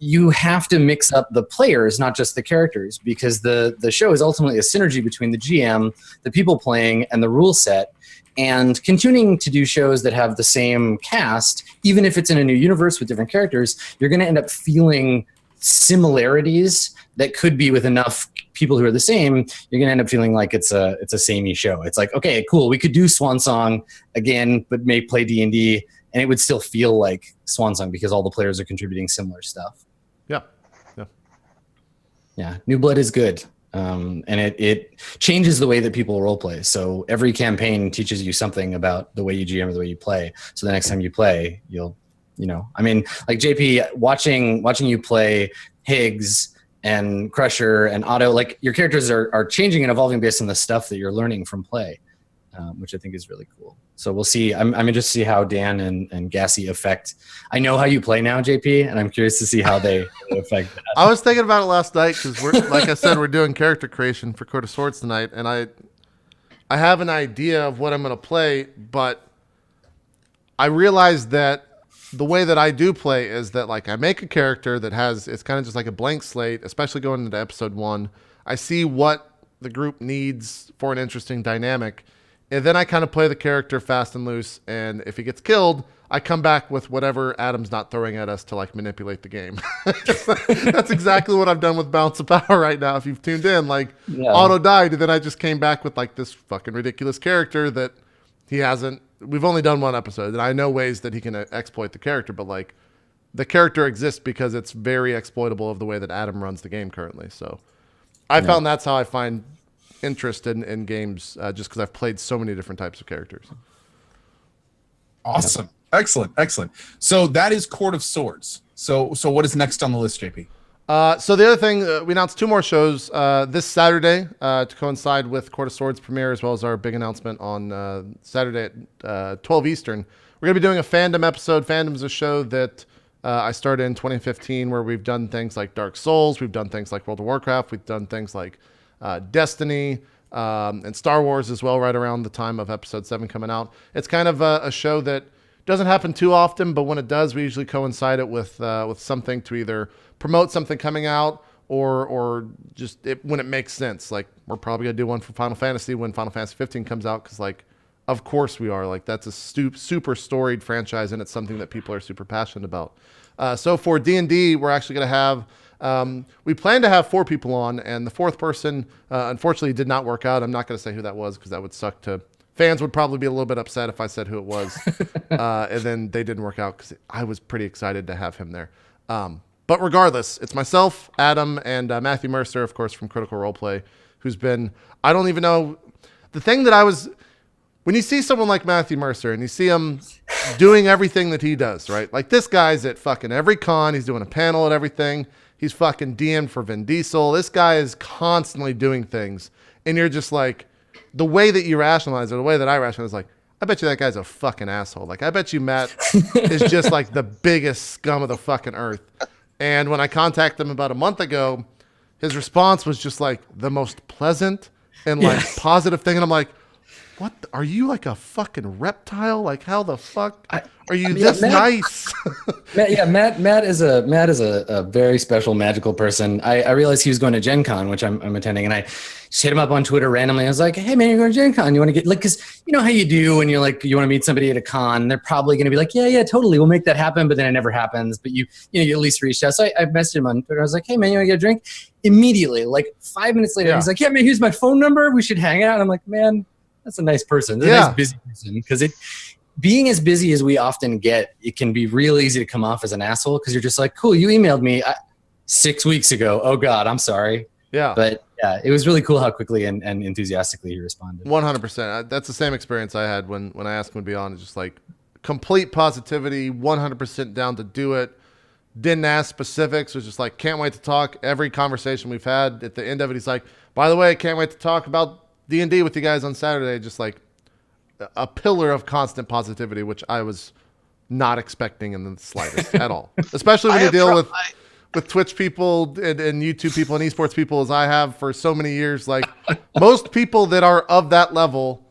you have to mix up the players, not just the characters, because the show is ultimately a synergy between the GM, the people playing, and the rule set. And continuing to do shows that have the same cast, even if it's in a new universe with different characters, you're going to end up feeling similarities that could be with enough people who are the same. You're going to end up feeling like it's a samey show. It's like, okay, cool, we could do Swan Song again, but may play D&D, and it would still feel like Swan Song because all the players are contributing similar stuff. Yeah, New Blood is good. And it changes the way that people role play. So every campaign teaches you something about the way you GM or the way you play. So the next time you play, I mean, like JP, watching you play Higgs and Crusher and Otto, like your characters are changing and evolving based on the stuff that you're learning from play, which I think is really cool. So we'll see. I'm interested to see how Dan and Gassy affect. I know how you play now, JP, and I'm curious to see how they affect that. I was thinking about it last night because like I said, we're doing character creation for Court of Swords tonight, and I have an idea of what I'm going to play, but I realized that the way that I do play is that like I make a character that it's kind of just like a blank slate, especially going into episode 1. I see what the group needs for an interesting dynamic. And then I kind of play the character fast and loose, and if he gets killed, I come back with whatever Adam's not throwing at us to like manipulate the game. That's exactly what I've done with Balance of Power right now. If you've tuned in, Otto died, and then I just came back with like this fucking ridiculous character that he hasn't. We've only done 1 episode, and I know ways that he can exploit the character, but like the character exists because it's very exploitable of the way that Adam runs the game currently. So I found that's how I find interest in games, just because I've played so many different types of characters. Awesome. Excellent. So that is Court of Swords. So what is next on the list, JP? So the other thing, we announced 2 more shows this Saturday to coincide with Court of Swords premiere, as well as our big announcement on Saturday at 12 Eastern. We're going to be doing a fandom episode. Fandom's a show that I started in 2015, where we've done things like Dark Souls, we've done things like World of Warcraft, we've done things like Destiny, and Star Wars as well, right around the time of episode 7 coming out. It's kind of a show that doesn't happen too often, but when it does, we usually coincide it with something to either promote something coming out or just when it makes sense. Like, we're probably going to do one for Final Fantasy when Final Fantasy 15 comes out, because like, of course we are. Like, that's a super storied franchise, and it's something that people are super passionate about. So for D&D, we're actually going to have we plan to have 4 people on, and the 4th person unfortunately did not work out. I'm not going to say who that was, because that would suck to fans. Would probably be a little bit upset if I said who it was. And then they didn't work out, because I was pretty excited to have him there. But regardless, it's myself, Adam, and Matthew Mercer, of course, from Critical Roleplay, who's been, I don't even know, the thing that I was, when you see someone like Matthew Mercer and you see him doing everything that he does, right? Like, this guy's at fucking every con. He's doing a panel at everything. He's fucking DM'd for Vin Diesel. This guy is constantly doing things. And you're just like, the way that you rationalize it, the way that I rationalize it, is like, I bet you that guy's a fucking asshole. Like, I bet you Matt is just like the biggest scum of the fucking earth. And when I contacted him about a month ago, his response was just like the most pleasant and like positive thing. And I'm like, what? Are you like a fucking reptile? Like, how the fuck are you this nice? Matt is a very special, magical person. I realized he was going to Gen Con, which I'm attending, and I just hit him up on Twitter randomly. I was like, hey man, you're going to Gen Con. You want to get, like, because you know how you do when you're like, you want to meet somebody at a con, they're probably going to be like, yeah, totally, we'll make that happen, but then it never happens. But you at least reached out. So I messaged him on Twitter. I was like, hey man, you want to get a drink? Immediately, like 5 minutes later, he's like, yeah man, here's my phone number. We should hang out. I'm like, man, that's a nice person. That's a nice busy person, because being as busy as we often get, it can be real easy to come off as an asshole, because you're just like, cool, you emailed me 6 weeks ago. Oh God, I'm sorry. Yeah. But yeah, it was really cool how quickly and enthusiastically he responded. 100%. That's the same experience I had when I asked him to be on. It's just like complete positivity, 100% down to do it. Didn't ask specifics. Was just like, can't wait to talk. Every conversation we've had, at the end of it, he's like, by the way, can't wait to talk about D&D with you guys on Saturday. Just like a pillar of constant positivity, which I was not expecting in the slightest at all. Especially when you deal with Twitch people and YouTube people and esports people, as I have for so many years. Like, most people that are of that level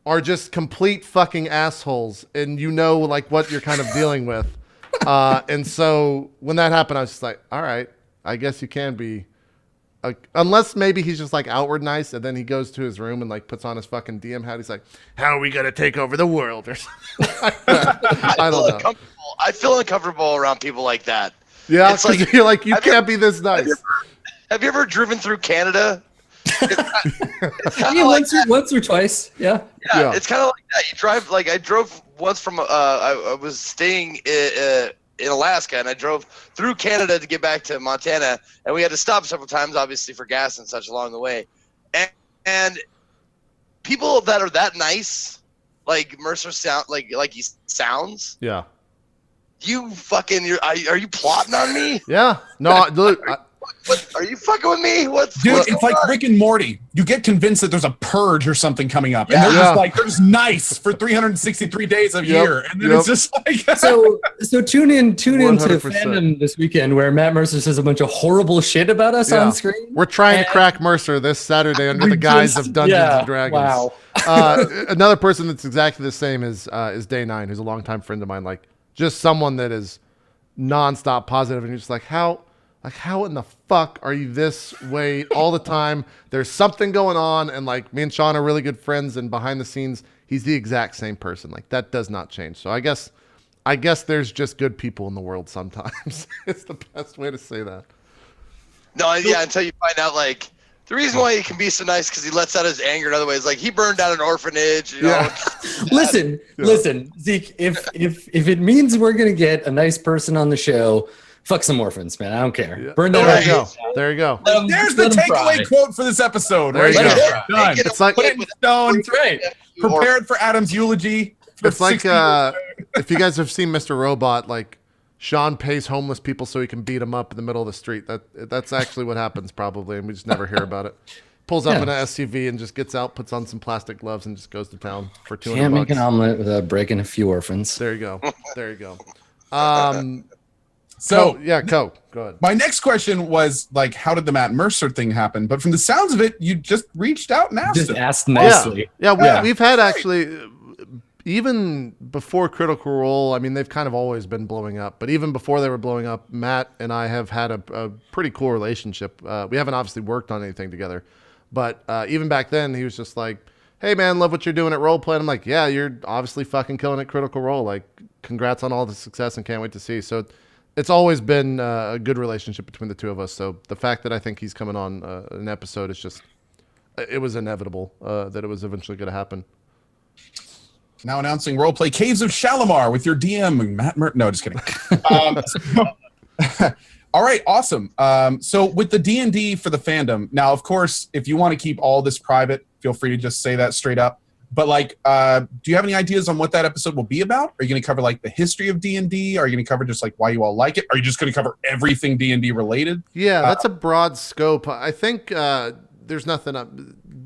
are just complete fucking assholes, and you know like what you're kind of dealing with. And so when that happened, I was just like, all right, I guess you can be. Unless maybe he's just like outward nice, and then he goes to his room and like puts on his fucking DM hat. He's like, "How are we gonna take over the world?" Or something like that. I don't know. I feel uncomfortable around people like that. Yeah, It's because like, you're like, you can't be this nice. Have you ever driven through Canada? It's kind Yeah, of like once or twice. Yeah. Yeah. It's kind of like that. You drive like I drove once from I was staying in Alaska, and I drove through Canada to get back to Montana, and we had to stop several times, obviously for gas and such along the way. And people that are that nice, like Mercer sound, like he sounds. Yeah. You fucking, are you plotting on me? Yeah. No, look. What, are you fucking with me? What's Dude, what's it's going like on? Rick and Morty. You get convinced that there's a purge or something coming up, and they're Yeah. just like, "There's nice for 363 days a year," and then it's just like, So tune in to 100%. fandom this weekend where Matt Mercer says a bunch of horrible shit about us Yeah. on screen. We're trying to And crack Mercer this Saturday under we the guise just- of Dungeons yeah, and Dragons. wow. Another person that's exactly the same is Day 9, who's a longtime friend of mine. Like, just someone that is nonstop positive, and you're just like, how in the fuck are you this way all the time? There's something going on, and like me and Sean are really good friends, and behind the scenes, he's the exact same person. Like, that does not change. So I guess there's just good people in the world sometimes. It's the best way to say that. No, yeah, until you find out, like, the reason why he can be so nice because he lets out his anger in other ways. Like, he burned down an orphanage, you know. Yeah. Listen, Zeke. If it means we're gonna get a nice person on the show, fuck some orphans, man. I don't care. Yeah. Burn down. There you orphans. go. There you go. there's the Let 'em takeaway fry. quote for this episode. There Right you there. go. Done. It's like- Put it in stone. That's right. Prepared for Adam's eulogy. for It's like 60 if you guys have seen Mr. Robot, like Sean pays homeless people so he can beat them up in the middle of the street. That's actually what happens probably, and we just never hear about it. Pulls up Yeah. in an SUV and just gets out, puts on some plastic gloves, and just goes to town for $200. Can't make an omelet without breaking a few orphans. There you go. There you go. So Go ahead. my next question was like, how did the Matt Mercer thing happen? But from the sounds of it, you just reached out and asked Just him. asked nicely. Yeah, we've had actually, even before Critical Role, I mean, they've kind of always been blowing up. But even before they were blowing up, Matt and I have had a pretty cool relationship. We haven't obviously worked on anything together. But even back then, he was just like, hey, man, love what you're doing at RollPlay. And I'm like, yeah, you're obviously fucking killing it, Critical Role. Like, congrats on all the success and can't wait to see. So it's always been a good relationship between the two of us. So the fact that I think he's coming on an episode is just, it was inevitable that it was eventually going to happen. Now announcing Roleplay Caves of Shalimar with your DM, Matt Mercer. No, just kidding. All right, awesome. So with the D&D for the fandom, now, of course, if you want to keep all this private, feel free to just say that straight up. But like, do you have any ideas on what that episode will be about? Are you going to cover like the history of D&D? Are you going to cover just like why you all like it? Are you just going to cover everything D&D related? Yeah, that's a broad scope. I think there's nothing up.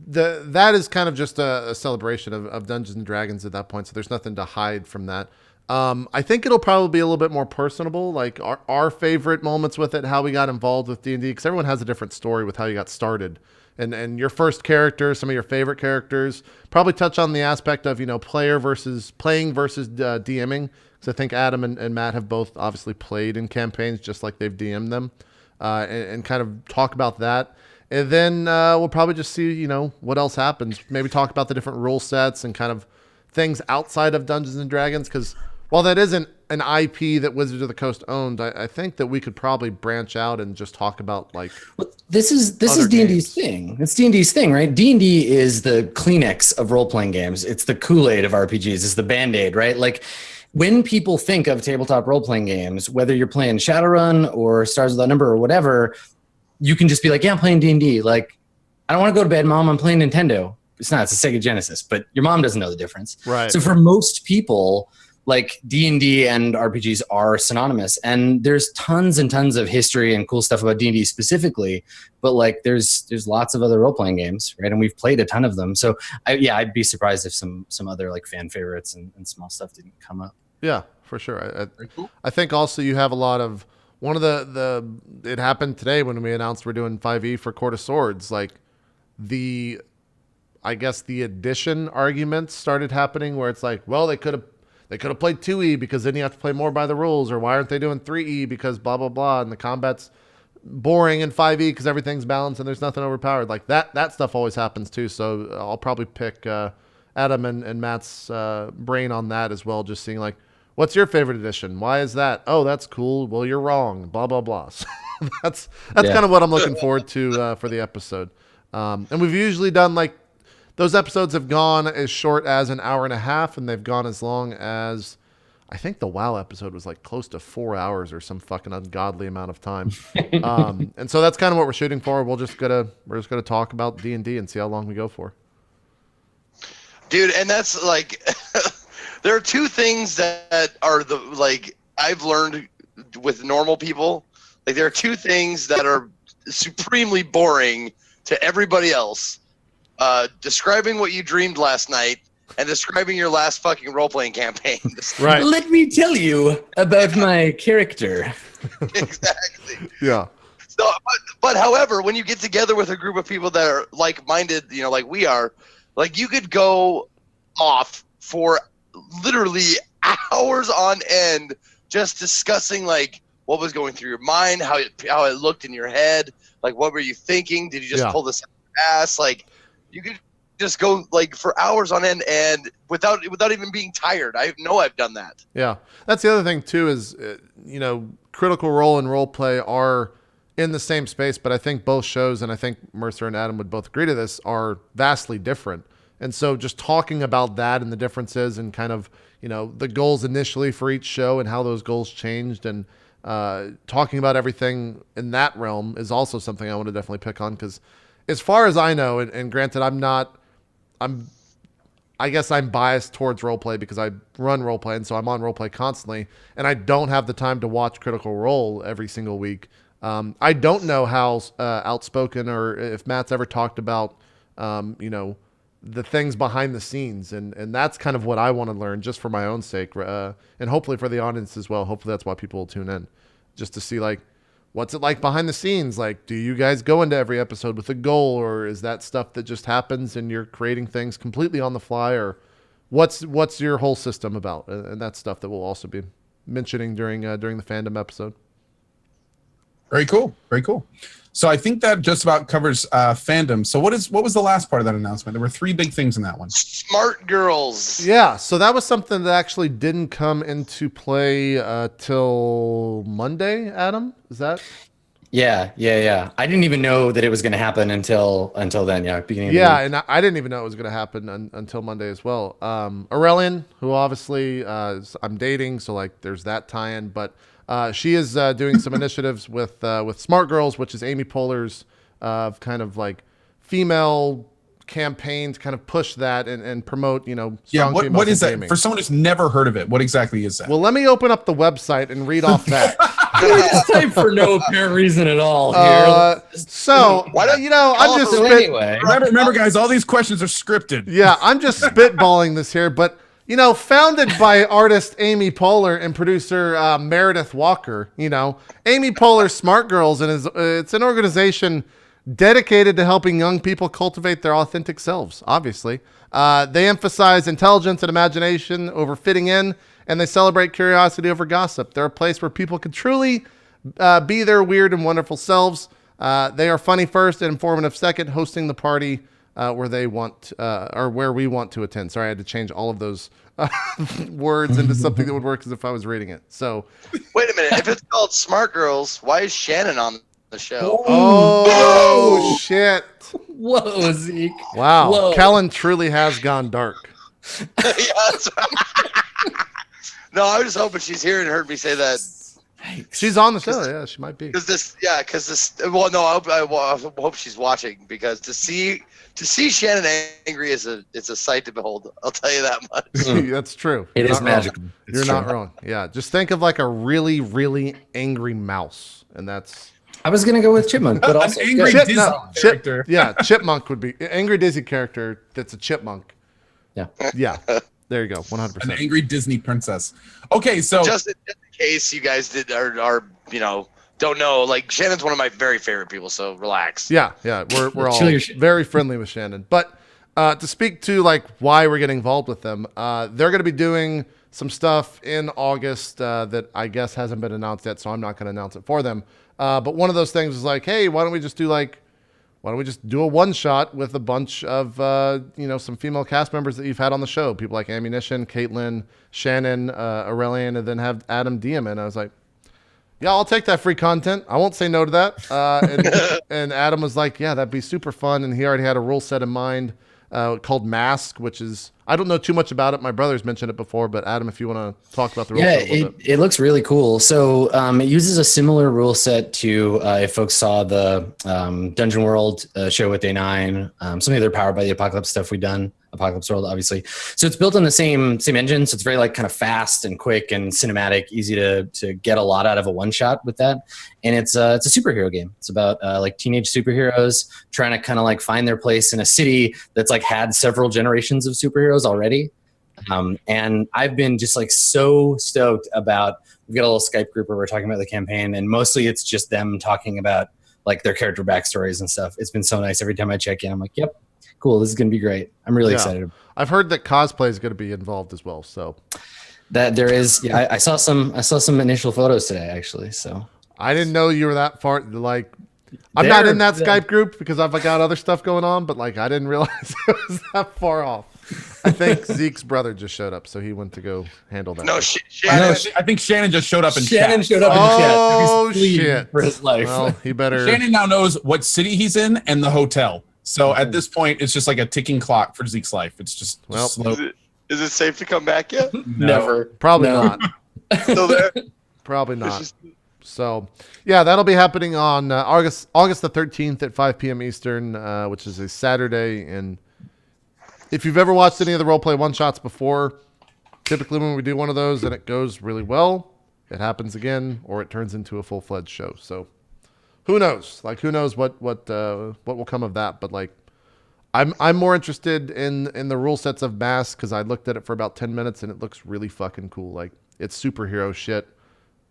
That is kind of just a celebration of Dungeons and Dragons at that point. So there's nothing to hide from that. I think it'll probably be a little bit more personable, like our favorite moments with it, how we got involved with D&D, because everyone has a different story with how you got started. And your first character, some of your favorite characters, probably touch on the aspect of, playing versus DMing. Because I think Adam and Matt have both obviously played in campaigns just like they've DM'd them, and kind of talk about that. And then we'll probably just see, what else happens. Maybe talk about the different rule sets and kind of things outside of Dungeons and Dragons. Because while that isn't an IP that Wizards of the Coast owned, I think that we could probably branch out and just talk about like. Well, this is other D&D's games. thing. It's D&D's thing, right? D&D is the Kleenex of role-playing games. It's the Kool-Aid of RPGs. It's the Band-Aid, right? Like when people think of tabletop role-playing games, whether you're playing Shadowrun or Stars Without Number or whatever, you can just be like, yeah, I'm playing D&D. Like, I don't want to go to bed, Mom. I'm playing Nintendo. It's not. It's a Sega Genesis, but your mom doesn't know the difference. Right. So for most people, like D&D and RPGs are synonymous, and there's tons and tons of history and cool stuff about D&D specifically, but like there's lots of other role-playing games, right? And we've played a ton of them. So I'd be surprised if some other like fan favorites and small stuff didn't come up. Yeah, for sure. Very cool. I think also you have a lot of one of it happened today when we announced we're doing 5e for Court of Swords. Like I guess the addition arguments started happening where it's like, well, they could have they could have played 2E because then you have to play more by the rules, or why aren't they doing 3E because blah blah blah, and the combat's boring in 5E because everything's balanced and there's nothing overpowered. Like that stuff always happens too. So I'll probably pick Adam and Matt's brain on that as well, just seeing like, what's your favorite edition? Why is that? Oh, that's cool. Well, you're wrong. Blah blah blah. So that's kind of what I'm looking forward to for the episode. And we've usually done like, those episodes have gone as short as an hour and a half, and they've gone as long as, I think the WoW episode was like close to 4 hours or some fucking ungodly amount of time. And so that's kind of what we're shooting for. We're just gonna talk about D&D and see how long we go for. Dude, and that's like, there are two things that are I've learned with normal people. Like, there are two things that are supremely boring to everybody else. Describing what you dreamed last night and describing your last fucking role-playing campaign. Right. Let me tell you about my character. Exactly. Yeah. So, but however, when you get together with a group of people that are like-minded, like we are, like, you could go off for literally hours on end just discussing like what was going through your mind, how it looked in your head, like what were you thinking? Did you just pull this out of your ass? Like, you could just go like for hours on end and without even being tired. I know I've done that. Yeah, that's the other thing too. Is Critical Role and Roleplay are in the same space, but I think both shows, and I think Mercer and Adam would both agree to this, are vastly different. And so just talking about that and the differences and kind of the goals initially for each show and how those goals changed, and talking about everything in that realm is also something I want to definitely pick on, because as far as I know, and granted, I guess I'm biased towards roleplay because I run roleplay, and so I'm on roleplay constantly, and I don't have the time to watch Critical Role every single week. I don't know how outspoken, or if Matt's ever talked about, the things behind the scenes, and that's kind of what I want to learn just for my own sake, and hopefully for the audience as well. Hopefully that's why people will tune in, just to see like, what's it like behind the scenes? Like, do you guys go into every episode with a goal, or is that stuff that just happens and you're creating things completely on the fly, or what's your whole system about? And that's stuff that we'll also be mentioning during the fandom episode. Very cool. Very cool. So I think that just about covers fandom. So what was the last part of that announcement? There were 3 big things in that one. Smart girls. Yeah, so that was something that actually didn't come into play till Monday, Adam? Is that? Yeah. I didn't even know that it was going to happen until then. Yeah, beginning. Yeah, and I didn't even know it was going to happen until Monday as well. Aurelian, who obviously I'm dating, so like there's that tie-in, but she is doing some initiatives with Smart Girls, which is Amy Poehler's kind of like female campaign to kind of push that and promote, strong what is that gaming. for someone who's never heard of it? What exactly is that? Well, let me open up the website and read off that. It's type for no apparent reason at all here. So I'm just anyway. Remember, guys, all these questions are scripted. Yeah, I'm just spitballing this here, but founded by artist Amy Poehler and producer Meredith Walker. Amy Poehler Smart Girls, and it's an organization dedicated to helping young people cultivate their authentic selves. Obviously, they emphasize intelligence and imagination over fitting in, and they celebrate curiosity over gossip. They're a place where people can truly be their weird and wonderful selves. They are funny first and informative second, hosting the party where they want or where we want to attend. Sorry, I had to change all of those words into something that would work as if I was reading it. So, wait a minute. If it's called Smart Girls, why is Shannon on the show? Oh shit! Whoa, Zeke! Wow, Whoa. Kellen truly has gone dark. Yeah, that's right. No, I was just hoping she's here and heard me say that. She's on the show. Yeah, she might be. Well, no, I hope she's watching, because to see Shannon angry it's a sight to behold. I'll tell you that much. That's true. It is magical. You're not wrong. Yeah, just think of like a really, really angry mouse, and that's. I was gonna go with Chipmunk, but also an angry Disney character. Chipmunk would be angry Disney character. That's a chipmunk. Yeah. There you go. 100%. An angry Disney princess. Okay, so just in case you guys are don't know, like, Shannon's one of my very favorite people, so relax. Yeah, we're all very friendly with Shannon. But To speak to like why we're getting involved with them, they're going to be doing some stuff in August that I guess hasn't been announced yet, so I'm not going to announce it for them. But one of those things is like, hey, why don't we just do a one shot with a bunch of some female cast members that you've had on the show, people like Ammunition, Caitlin, Shannon, Aurelian, and then have Adam DM in. I was like, yeah, I'll take that free content. I won't say no to that. And Adam was like, yeah, that'd be super fun. And he already had a rule set in mind called Mask, which is, I don't know too much about it. My brother's mentioned it before, but Adam, if you want to talk about the rule set a little bit. It looks really cool. So it uses a similar rule set to if folks saw the Dungeon World show with Day 9, some of the other Powered by the Apocalypse stuff we've done. Apocalypse World, obviously. So it's built on the same engine. So it's very like kind of fast and quick and cinematic, easy to get a lot out of a one shot with that. And it's a superhero game. It's about like teenage superheroes trying to kind of like find their place in a city that's like had several generations of superheroes already. And I've been just like so stoked about. We've got a little Skype group where we're talking about the campaign, and mostly it's just them talking about like their character backstories and stuff. It's been so nice. Every time I check in, I'm like, yep. Cool. This is going to be great. I'm really excited. I've heard that cosplay is going to be involved as well. So that there is, yeah, I saw some initial photos today actually. So I didn't know you were that far. Like, I'm not in that Skype group because I've got other stuff going on, but like, I didn't realize it was that far off. I think Zeke's brother just showed up, so he went to go handle that. No, Shannon. I think Shannon just showed up in Shannon chat. showed up in chat. Oh, shit. For his life. Well, he better. Shannon now knows what city he's in and the hotel. So at this point, it's just like a ticking clock for Zeke's life. It's just slow. Is it safe to come back yet? Never. Probably not. Still there? Probably not. So, yeah, that'll be happening on August the 13th at 5 p.m. Eastern, which is a Saturday. And if you've ever watched any of the roleplay one-shots before, typically when we do one of those and it goes really well, it happens again or it turns into a full-fledged show. So who knows? Like, who knows what will come of that? But like, I'm more interested in the rule sets of Mask because I looked at it for about 10 minutes and it looks really fucking cool. Like, it's superhero shit,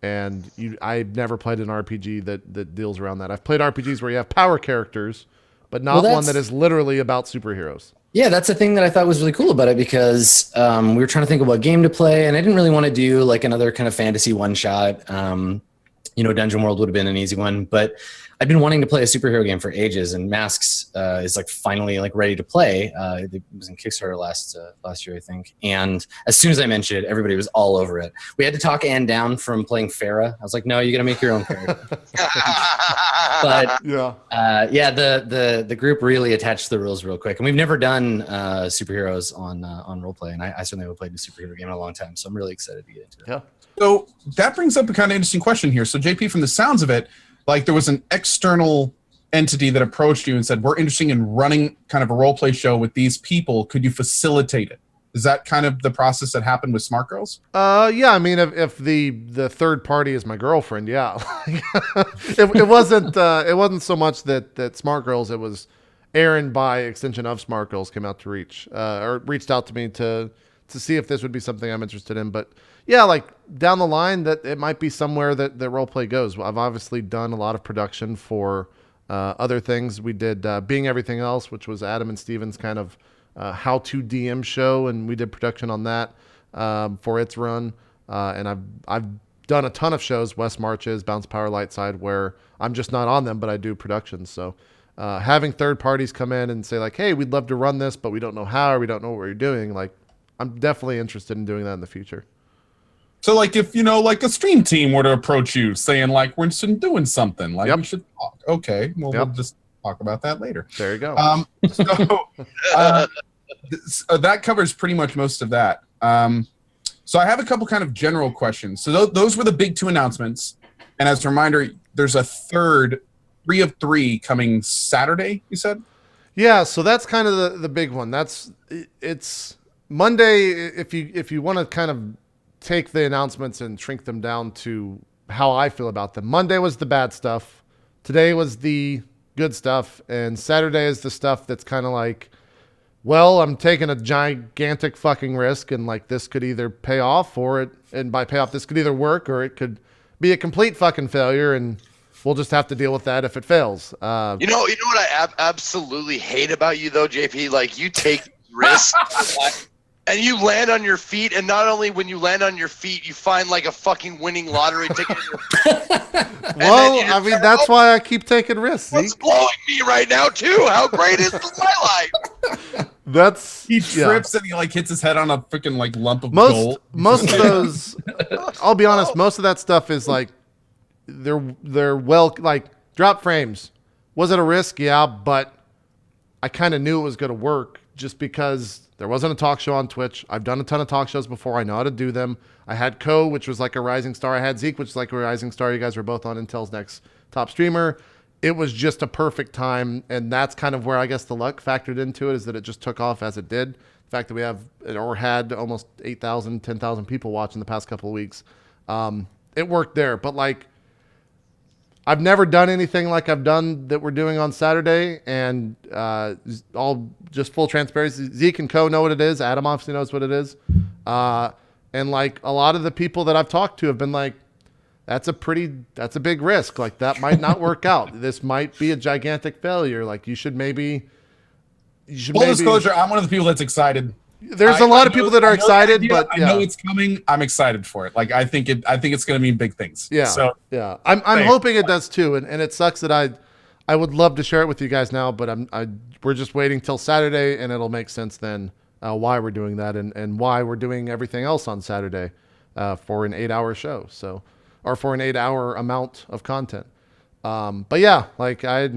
and I've never played an RPG that deals around that. I've played RPGs where you have power characters, but not one that is literally about superheroes. Yeah, that's the thing that I thought was really cool about it because we were trying to think of what game to play, and I didn't really want to do like another kind of fantasy one shot. Dungeon World would have been an easy one, but I've been wanting to play a superhero game for ages, and Masks is like finally like ready to play. It was in Kickstarter last year, I think. And as soon as I mentioned it, everybody was all over it. We had to talk Ann down from playing Farah. I was like, no, you got to make your own character. But the group really attached the rules real quick, and we've never done superheroes on roleplay, and I certainly haven't played a superhero game in a long time, so I'm really excited to get into it. Yeah. So that brings up a kind of interesting question here. So JP, from the sounds of it, like there was an external entity that approached you and said, we're interested in running kind of a role play show with these people. Could you facilitate it? Is that kind of the process that happened with Smart Girls? Yeah. I mean, if the third party is my girlfriend, yeah. it wasn't so much that Smart Girls, it was Aaron by extension of Smart Girls came out to reached out to me to see if this would be something I'm interested in. But yeah, like down the line that it might be somewhere that roleplay goes. I've obviously done a lot of production for other things. We did Being Everything Else, which was Adam and Steven's kind of how to DM show, and we did production on that for its run. And I've done a ton of shows, West Marches, Bounce Power Light Side, where I'm just not on them, but I do production. So having third parties come in and say like, hey, we'd love to run this, but we don't know how, or we don't know what you're doing. Like, I'm definitely interested in doing that in the future. So like if, like a stream team were to approach you saying like, we're interested in doing something, like we should talk. Okay. Well, we'll just talk about that later. There you go. That covers pretty much most of that. So I have a couple kind of general questions. So those were the big two announcements. And as a reminder, there's a third 3 of 3 coming Saturday, you said? Yeah. So that's kind of the big one. It's Monday. If you want to kind of take the announcements and shrink them down to how I feel about them. Monday was the bad stuff. Today was the good stuff. And Saturday is the stuff that's kind of like, well, I'm taking a gigantic fucking risk, and like this could either pay off and by pay off, this could either work or it could be a complete fucking failure, and we'll just have to deal with that if it fails. You know what I absolutely hate about you though, JP? Like you take risks and you land on your feet, and not only when you land on your feet, you find like a fucking winning lottery ticket. Well, I mean, that's why I keep taking risks. It's blowing me right now too. How great is my life? He trips and he like hits his head on a freaking like lump of gold. Most of those, I'll be honest, most of that stuff is like they're well, like drop frames. Was it a risk? Yeah, but I kind of knew it was going to work just because there wasn't a talk show on Twitch. I've done a ton of talk shows before. I know how to do them. I had Co, which was like a rising star. I had Zeke, which is like a rising star. You guys were both on Intel's Next Top Streamer. It was just a perfect time, and that's kind of where I guess the luck factored into it, is that it just took off as it did. The fact that we have or had almost 8,000, 10,000 people watching the past couple of weeks. It worked there. But like, I've never done anything like I've done that we're doing on Saturday, and all just full transparency. Zeke and Co know what it is. Adam obviously knows what it is. And like a lot of the people that I've talked to have been like, that's a big risk. Like that might not work out. This might be a gigantic failure. Like you should maybe. Full disclosure, I'm one of the people that's excited. There's a lot of people that are excited, but I know it's coming. I'm excited for it. Like I think it's going to mean big things. Yeah. So yeah, I'm hoping it does too. And it sucks that I would love to share it with you guys now, but we're just waiting till Saturday, and it'll make sense then why we're doing that and why we're doing everything else on Saturday for an 8-hour show. So, or for an 8-hour amount of content. But yeah, like I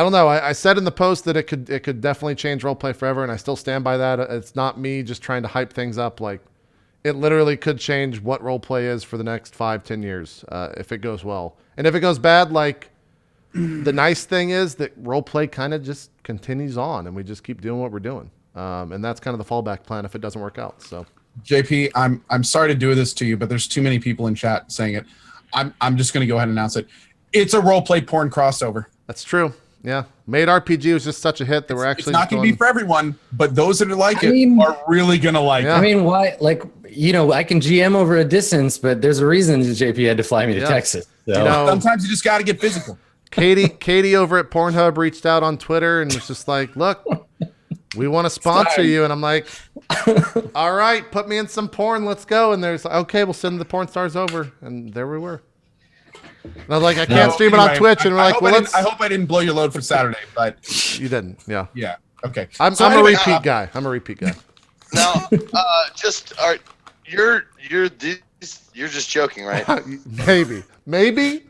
don't know. I said in the post that it could definitely change roleplay forever, and I still stand by that. It's not me just trying to hype things up. Like it literally could change what roleplay is for the next 5-10 years if it goes well. And if it goes bad, like the nice thing is that roleplay kind of just continues on, and we just keep doing what we're doing. And that's kind of the fallback plan if it doesn't work out. So, JP, I'm sorry to do this to you, but there's too many people in chat saying it. I'm just going to go ahead and announce it. It's a roleplay porn crossover. That's true. Yeah, Made RPG was just such a hit that we're actually. It's not going to be for everyone, but those that like it are really going to like it. I mean, why? Like, I can GM over a distance, but there's a reason JP had to fly me to Texas. So. Sometimes you just got to get physical. Katie over at Pornhub reached out on Twitter and was just like, "Look, we want to sponsor you," and I'm like, "All right, put me in some porn. Let's go." And there's okay, we'll send the porn stars over, and there we were. And I was like, I can't stream it on Twitch, and we're like, well, I hope I didn't blow your load for Saturday, but you didn't. Yeah. Yeah. Okay. I'm a repeat guy. Now, you're just joking, right? Maybe.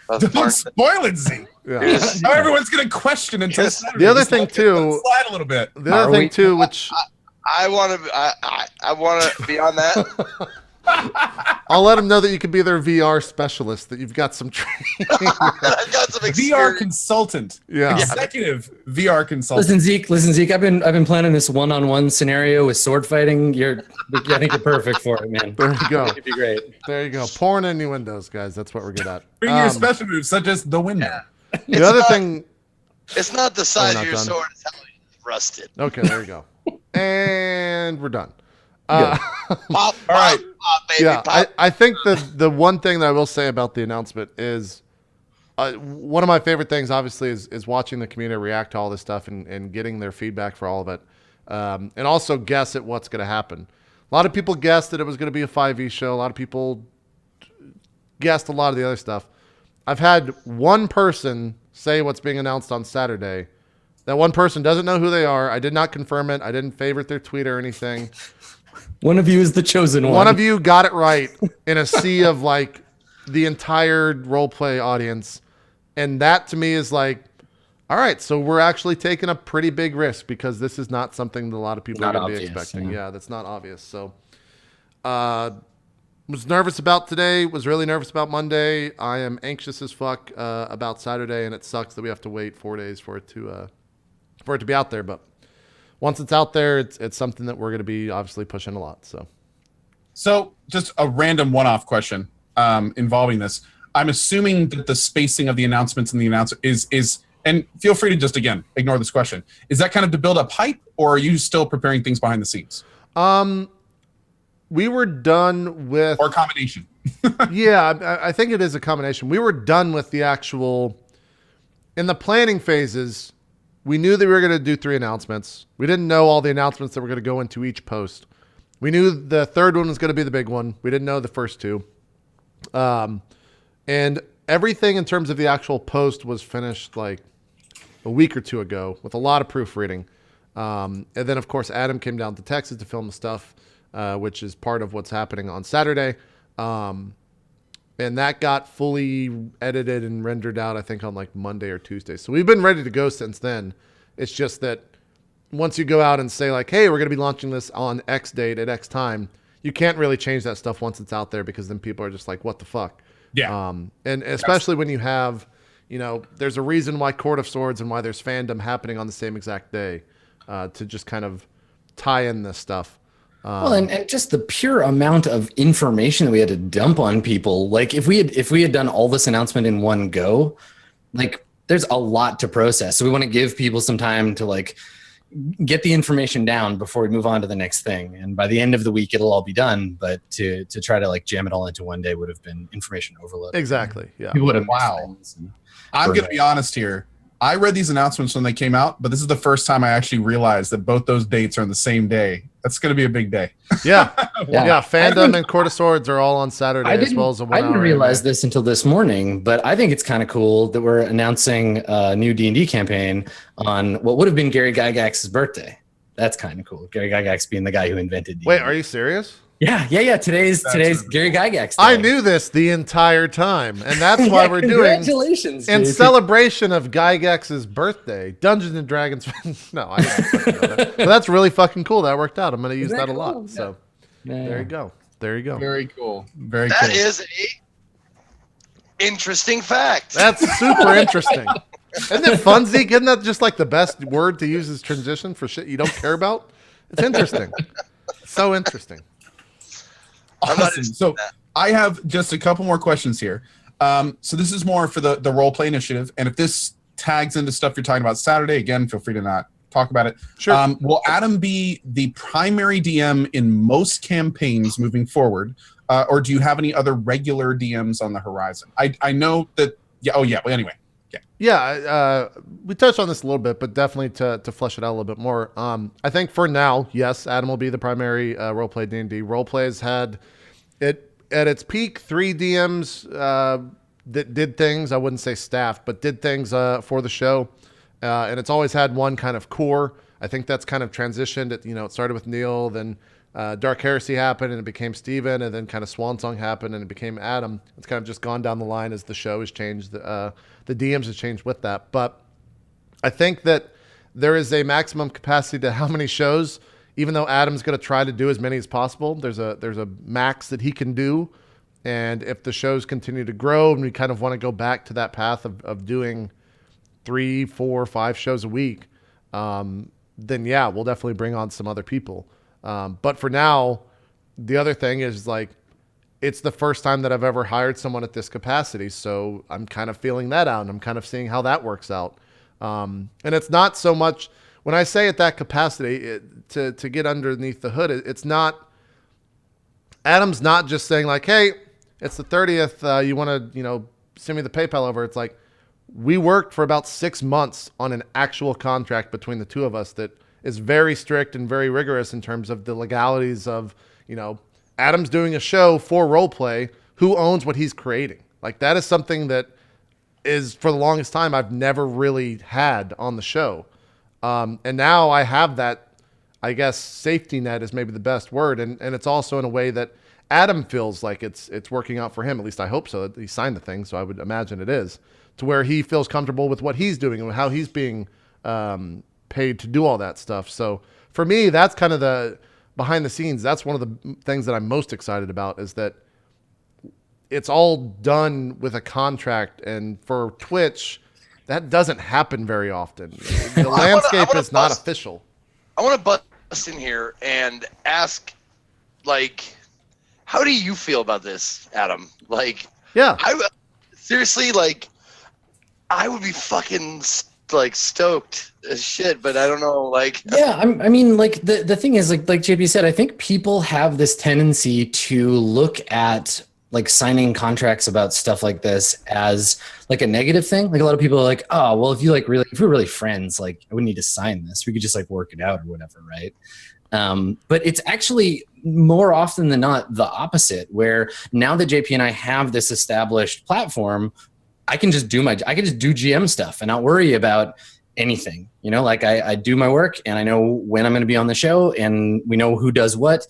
Don't spoil it, Z. Yeah. Now everyone's gonna question until Saturday. The other thing too. Slide a little bit. The other thing too, which I want to be on that. I'll let them know that you could be their VR specialist, that you've got some training. I've got some experience. VR consultant. Yeah. Executive VR consultant. Listen, Zeke. I've been planning this one-on-one scenario with sword fighting. I think you're perfect for it, man. There you go. It'd be great. There you go. Porn innuendos, guys. That's what we're good at. Bring your special moves, such as the window. The other thing. It's not the size of your sword; it's how it's rusted. Okay, there you go. And we're done. Pop, all right. Pop, baby, yeah, pop. I think the one thing that I will say about the announcement is one of my favorite things, obviously, is watching the community react to all this stuff and getting their feedback for all of it, and also guess at what's going to happen. A lot of people guessed that it was going to be a 5e show. A lot of people guessed a lot of the other stuff. I've had one person say what's being announced on Saturday. That one person doesn't know who they are. I did not confirm it. I didn't favorite their tweet or anything. One of you is the chosen one. One of you got it right in a sea of like the entire roleplay audience. And that to me is like, all right, so we're actually taking a pretty big risk because this is not something that a lot of people are going to be expecting. Yeah, that's not obvious. So was nervous about today, was really nervous about Monday. I am anxious as fuck about Saturday, and it sucks that we have to wait 4 days for it to be out there. But once it's out there, it's something that we're going to be obviously pushing a lot. So just a random one-off question involving this. I'm assuming that the spacing of the announcements and the announcer is, and feel free to just, again, ignore this question. Is that kind of to build up hype, or are you still preparing things behind the scenes? we were done with, or a combination. yeah, I think it is a combination. We were done with the actual, in the planning phases, we knew that we were going to do 3 announcements. We didn't know all the announcements that were going to go into each post. We knew the third one was going to be the big one. We didn't know the first 2. And everything in terms of the actual post was finished like a week or 2 ago with a lot of proofreading. And then, of course, Adam came down to Texas to film the stuff, which is part of what's happening on Saturday. And that got fully edited and rendered out, I think, on like Monday or Tuesday. So we've been ready to go since then. It's just that once you go out and say like, hey, we're going to be launching this on X date at X time, you can't really change that stuff once it's out there because then people are just like, what the fuck? Yeah. And especially when you have, there's a reason why Court of Swords and why there's fandom happening on the same exact day, to just kind of tie in this stuff. Well, and just the pure amount of information that we had to dump on people. Like if we had done all this announcement in one go, like there's a lot to process. So we want to give people some time to like get the information down before we move on to the next thing. And by the end of the week, it'll all be done. But to try to like jam it all into one day would have been information overload. Exactly. Yeah. People would have Wow. I'm going to be honest here. I read these announcements when they came out, but this is the first time I actually realized that both those dates are on the same day. That's going to be a big day. Yeah. Yeah. Fandom and Court of Swords are all on Saturday as well as a 1 hour. I didn't realize this until this morning, but I think it's kind of cool that we're announcing a new D&D campaign on what would have been Gary Gygax's birthday. That's kind of cool. Gary Gygax being the guy who invented D&D. Wait, are you serious? Yeah. Today's Gary Gygax day. I knew this the entire time, and that's why we're doing congratulations in JP. celebration of Gygax's birthday, Dungeons and Dragons. No, I didn't fucking know that. But that's really fucking cool. That worked out. I'm going to use that a lot. Cool? So Yeah. there you go. There you go. Very cool. Very That cool. is a interesting fact. That's super interesting. Isn't it fun, Zeke? Isn't that just like the best word to use as transition for shit you don't care about? It's interesting. So interesting. Awesome. So I have just a couple more questions here. So this is more for the role play initiative. And if this tags into stuff you're talking about Saturday, again, feel free to not talk about it. Sure. Will Adam be the primary DM in most campaigns moving forward? Or do you have any other regular DMs on the horizon? I know that, yeah. Oh yeah. Well, anyway. Yeah. Yeah, we touched on this a little bit, but definitely to flesh it out a little bit more. I think for now, yes, Adam will be the primary roleplay D&D. Roleplay has had it at its peak 3 DMs that did things. I wouldn't say staffed, but did things for the show, and it's always had one kind of core. I think that's kind of transitioned. It started with Neil, then Dark Heresy happened, and it became Steven, and then kind of Swan Song happened, and it became Adam. It's kind of just gone down the line as the show has changed. The DMs has changed with that. But I think that there is a maximum capacity to how many shows, even though Adam's going to try to do as many as possible, there's a max that he can do. And if the shows continue to grow and we kind of want to go back to that path of doing 3, 4, 5 shows a week, then yeah, we'll definitely bring on some other people. But for now, the other thing is like, it's the first time that I've ever hired someone at this capacity. So I'm kind of feeling that out and I'm kind of seeing how that works out. And it's not so much when I say at that capacity to get underneath the hood, it's not, Adam's not just saying like, hey, it's the 30th. You want to, send me the PayPal over. It's like, we worked for about 6 months on an actual contract between the two of us that is very strict and very rigorous in terms of the legalities of, Adam's doing a show for roleplay. Who owns what he's creating? Like that is something that is for the longest time I've never really had on the show. And now I have that, I guess, safety net is maybe the best word. And it's also in a way that Adam feels like it's working out for him. At least I hope so. He signed the thing, so I would imagine it is, to where he feels comfortable with what he's doing and how he's being paid to do all that stuff. So for me, that's kind of the behind the scenes. That's one of the things that I'm most excited about is that it's all done with a contract. And for Twitch, that doesn't happen very often. The landscape is not official. I want to bust in here and ask, like, how do you feel about this, Adam? Like, yeah, seriously, like, I would be fucking like stoked as shit, but I don't know, like. Yeah, I mean, like the thing is, like JP said, I think people have this tendency to look at like signing contracts about stuff like this as like a negative thing. Like a lot of people are like, oh, well, if we're really friends, like I wouldn't need to sign this. We could just like work it out or whatever, right? But it's actually more often than not the opposite, where now that JP and I have this established platform, I can just do GM stuff and not worry about anything. You know, like I do my work and I know when I'm going to be on the show and we know who does what.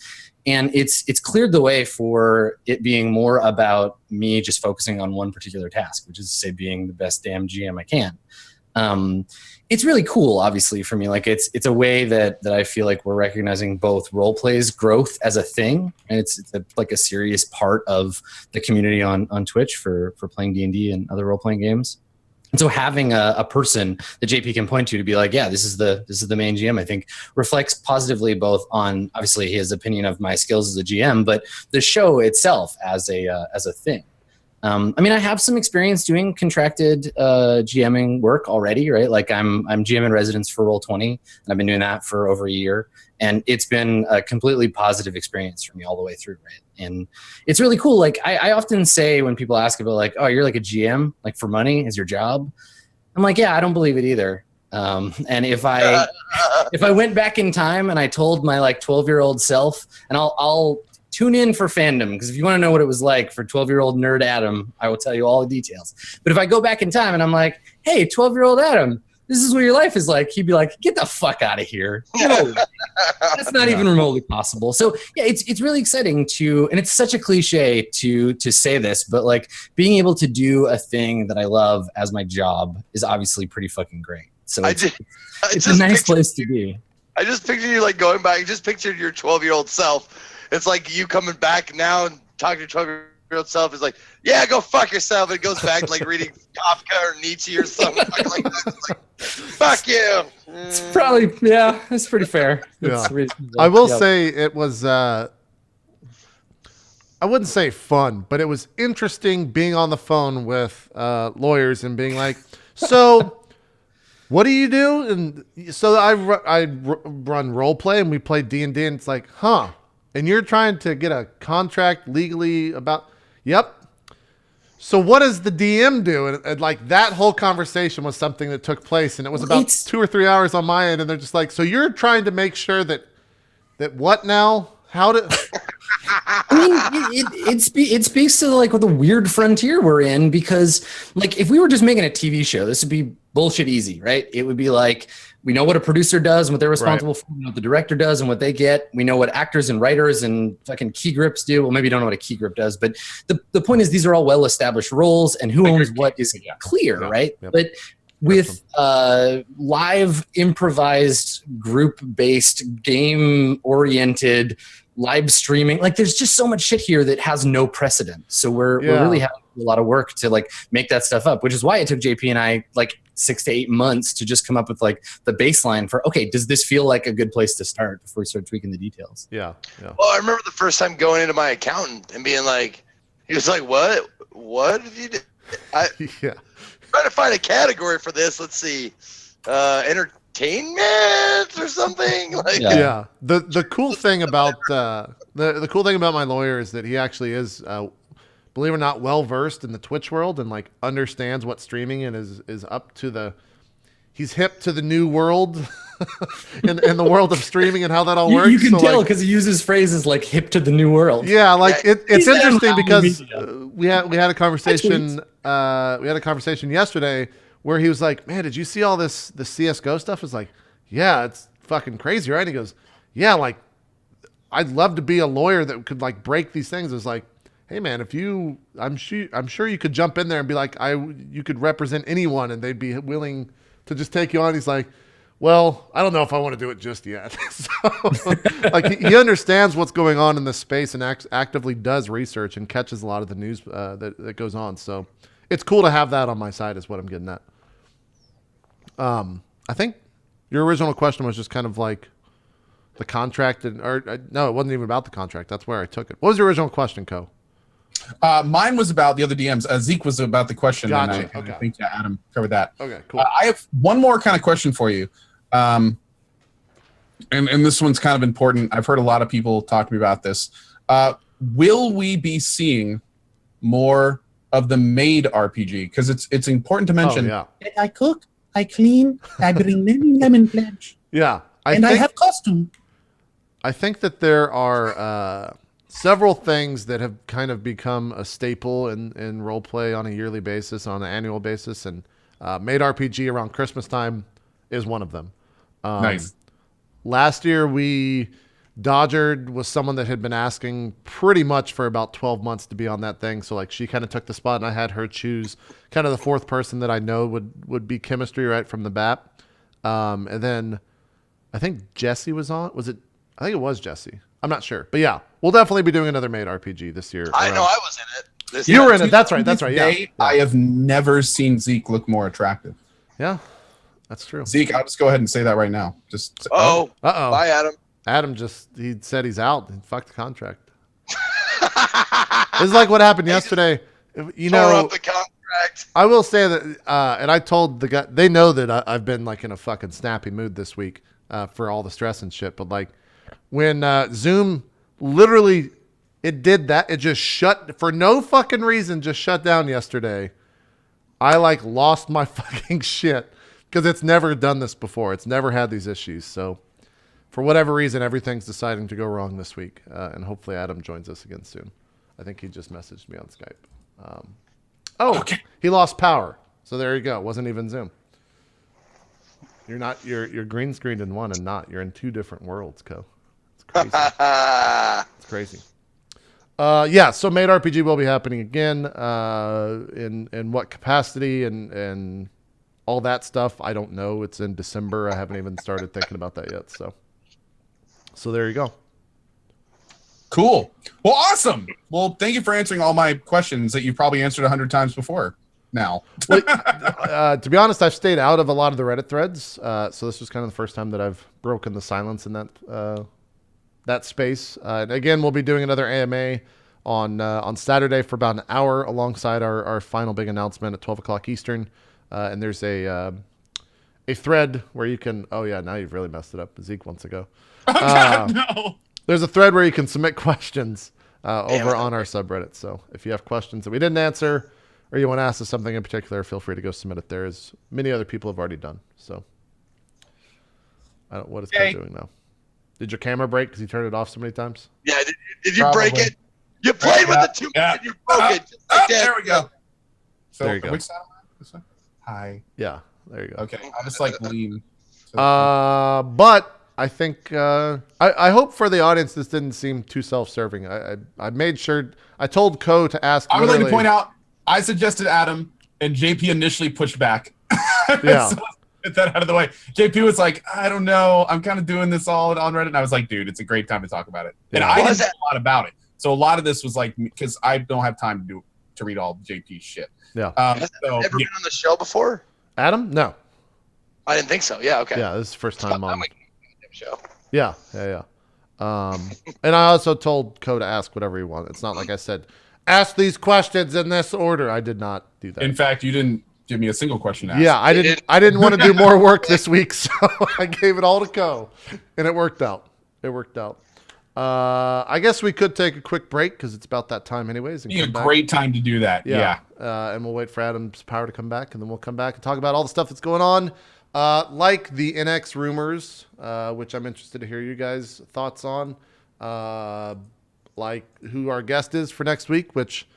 And it's cleared the way for it being more about me just focusing on one particular task, which is to say being the best damn GM I can. It's really cool, obviously, for me. Like it's a way that I feel like we're recognizing both RollPlay's growth as a thing, and it's like a serious part of the community on Twitch for playing D&D and other role-playing games. And so having a person that JP can point to be like, yeah, this is the main GM, I think reflects positively both on obviously his opinion of my skills as a GM, but the show itself as a thing. I mean, I have some experience doing contracted GMing work already, right? Like I'm GM in residence for Roll20, and I've been doing that for over a year, and it's been a completely positive experience for me all the way through, right? And it's really cool. Like I often say when people ask about like, oh, you're like a GM, like for money is your job? I'm like, yeah, I don't believe it either. And if I went back in time and I told my like 12-year-old self, and I'll tune in for fandom, because if you want to know what it was like for 12-year-old nerd Adam, I will tell you all the details. But if I go back in time and I'm like, hey, 12-year-old Adam, this is what your life is like, he'd be like, get the fuck out of here. No, that's not even remotely possible. So yeah, it's really exciting and it's such a cliche to say this, but like being able to do a thing that I love as my job is obviously pretty fucking great. So it's a nice place to be. I just pictured you like going back. I just pictured your 12-year-old self. It's like you coming back now and talking to your 12-year-old self is like, yeah, go fuck yourself. And it goes back to like reading Kafka or Nietzsche or something like that. It's like, fuck you. It's probably, yeah, that's pretty fair. Yeah. I will say it was, I wouldn't say fun, but it was interesting being on the phone with lawyers and being like, so what do you do? And so I run RollPlay and we play D&D, and it's like, huh. And you're trying to get a contract legally about, yep. So what does the DM do? And like that whole conversation was something that took place, and it was about 2 or 3 hours on my end. And they're just like, so you're trying to make sure that what now? How did? I mean, it speaks to like the weird frontier we're in, because like if we were just making a TV show, this would be bullshit easy, right? It would be like, we know what a producer does and what they're responsible for. We know what the director does and what they get. We know what actors and writers and fucking key grips do. Well, maybe you don't know what a key grip does, but the point is these are all well-established roles, and who owns what is clear, right? Yep. But with live improvised group-based game-oriented live streaming, like there's just so much shit here that has no precedent. So we're really having a lot of work to like make that stuff up, which is why it took JP and I like 6 to 8 months to just come up with like the baseline for, okay, does this feel like a good place to start before we start tweaking the details? Yeah. Well, I remember the first time going into my accountant and being like, he was like, what did you do? Yeah. Trying to find a category for this. Let's see, entertainment or something. Like, yeah. The cool thing about the cool thing about my lawyer is that he actually is, believe it or not, well versed in the Twitch world and like understands what streaming and is up to he's hip to the new world in the world of streaming and how that all works. You can tell because he uses phrases like hip to the new world. Yeah, like it's interesting because we had a conversation yesterday where he was like, man, did you see all the CSGO stuff? It's like, yeah, it's fucking crazy, right? And he goes, yeah, like I'd love to be a lawyer that could like break these things. It's like, hey man, I'm sure you could jump in there and be like, you could represent anyone and they'd be willing to just take you on. He's like, well, I don't know if I want to do it just yet. So like he understands what's going on in this space and actively does research and catches a lot of the news that goes on. So it's cool to have that on my side is what I'm getting at. I think your original question was just kind of like the contract no, it wasn't even about the contract. That's where I took it. What was your original question, Co? Mine was about the other DMs. Zeke was about the question. Gotcha. And I think Adam covered that. Okay, cool. I have one more kind of question for you. And this one's kind of important. I've heard a lot of people talk to me about this. Will we be seeing more of the made RPG? Because it's important to mention Oh, that I cook, I clean, I bring lemon pledge. yeah. I have costume. I think that there are several things that have kind of become a staple in role play on a yearly basis, on an annual basis, and made RPG around Christmas time is one of them. Nice. Last year, Dodgered was someone that had been asking pretty much for about 12 months to be on that thing. So like she kind of took the spot, and I had her choose kind of the fourth person that I know would be chemistry right from the bat. And then I think Jesse was on. I think it was Jesse. I'm not sure, but yeah, we'll definitely be doing another made RPG this year. I know I was in it. You were in it. That's right. That's right. Yeah. I have never seen Zeke look more attractive. Yeah, that's true. Zeke, I'll just go ahead and say that right now. Just Uh-oh. Uh-oh. Bye, Adam. Adam he said he's out and fucked the contract. This is like what happened yesterday. You Tore know, up the contract. I will say that, and I told the guy, they know that I've been like in a fucking snappy mood this week for all the stress and shit. But like when Zoom literally, it did that. It just shut for no fucking reason, just shut down yesterday. I like lost my fucking shit because it's never done this before. It's never had these issues. So for whatever reason, everything's deciding to go wrong this week. And hopefully Adam joins us again soon. I think he just messaged me on Skype. Okay. He lost power. So there you go. It wasn't even Zoom. You're green screened in one and not. You're in two different worlds, Co. It's crazy. It's crazy. Yeah, so Made RPG will be happening again. In what capacity and all that stuff, I don't know. It's in December. I haven't even started thinking about that yet. So there you go. Cool. Well, awesome. Well, thank you for answering all my questions that you've probably answered 100 times before now. Well, to be honest, I've stayed out of a lot of the Reddit threads. So this was kind of the first time that I've broken the silence in that space. And again, we'll be doing another AMA on Saturday for about an hour alongside our final big announcement at 12 o'clock Eastern. And there's a thread where you can, oh yeah, now you've really messed it up. Zeke wants to go. Oh, God, no. There's a thread where you can submit questions over on our subreddit. So if you have questions that we didn't answer or you want to ask us something in particular, feel free to go submit it there, as many other people have already done. So what is Kyle doing now? Did your camera break because you turned it off so many times? Yeah, did you break it? You played with the two and you broke it. Just like that. There we go. So, there you go. Which side am I? This one? Hi. Yeah, there you go. Okay, I'll just like lean. But I think I hope for the audience this didn't seem too self-serving. I made sure I told Co to ask. I would like to point out I suggested Adam and JP initially pushed back. Yeah. So get that out of the way. JP was like, I don't know. I'm kind of doing this all on Reddit. And I was like, dude, it's a great time to talk about it. Yeah. And I didn't know a lot about it. So a lot of this was like, because I don't have time to read all JP's shit. Yeah. Has ever been on the show before? Adam? No. I didn't think so. Yeah, okay. Yeah, this is the first time on. Show. Yeah. And I also told Co to ask whatever he wanted. It's not like I said, ask these questions in this order. I did not do that. In fact, you didn't give me a single question to ask. Yeah, I didn't want to do more work this week, so I gave it all to Co, and it worked out. I guess we could take a quick break because it's about that time anyways. And a great time to do that. Yeah. And we'll wait for Adam's power to come back, and then we'll come back and talk about all the stuff that's going on. Like the NX rumors, which I'm interested to hear you guys' thoughts on. Like who our guest is for next week, which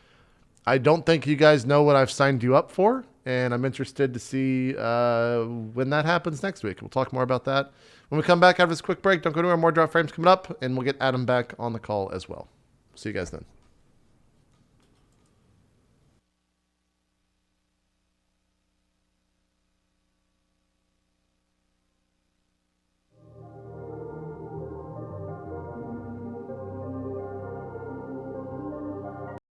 I don't think you guys know what I've signed you up for. And I'm interested to see when that happens next week. We'll talk more about that when we come back after this quick break. Don't go anywhere. More drop frames coming up, and we'll get Adam back on the call as well. See you guys then.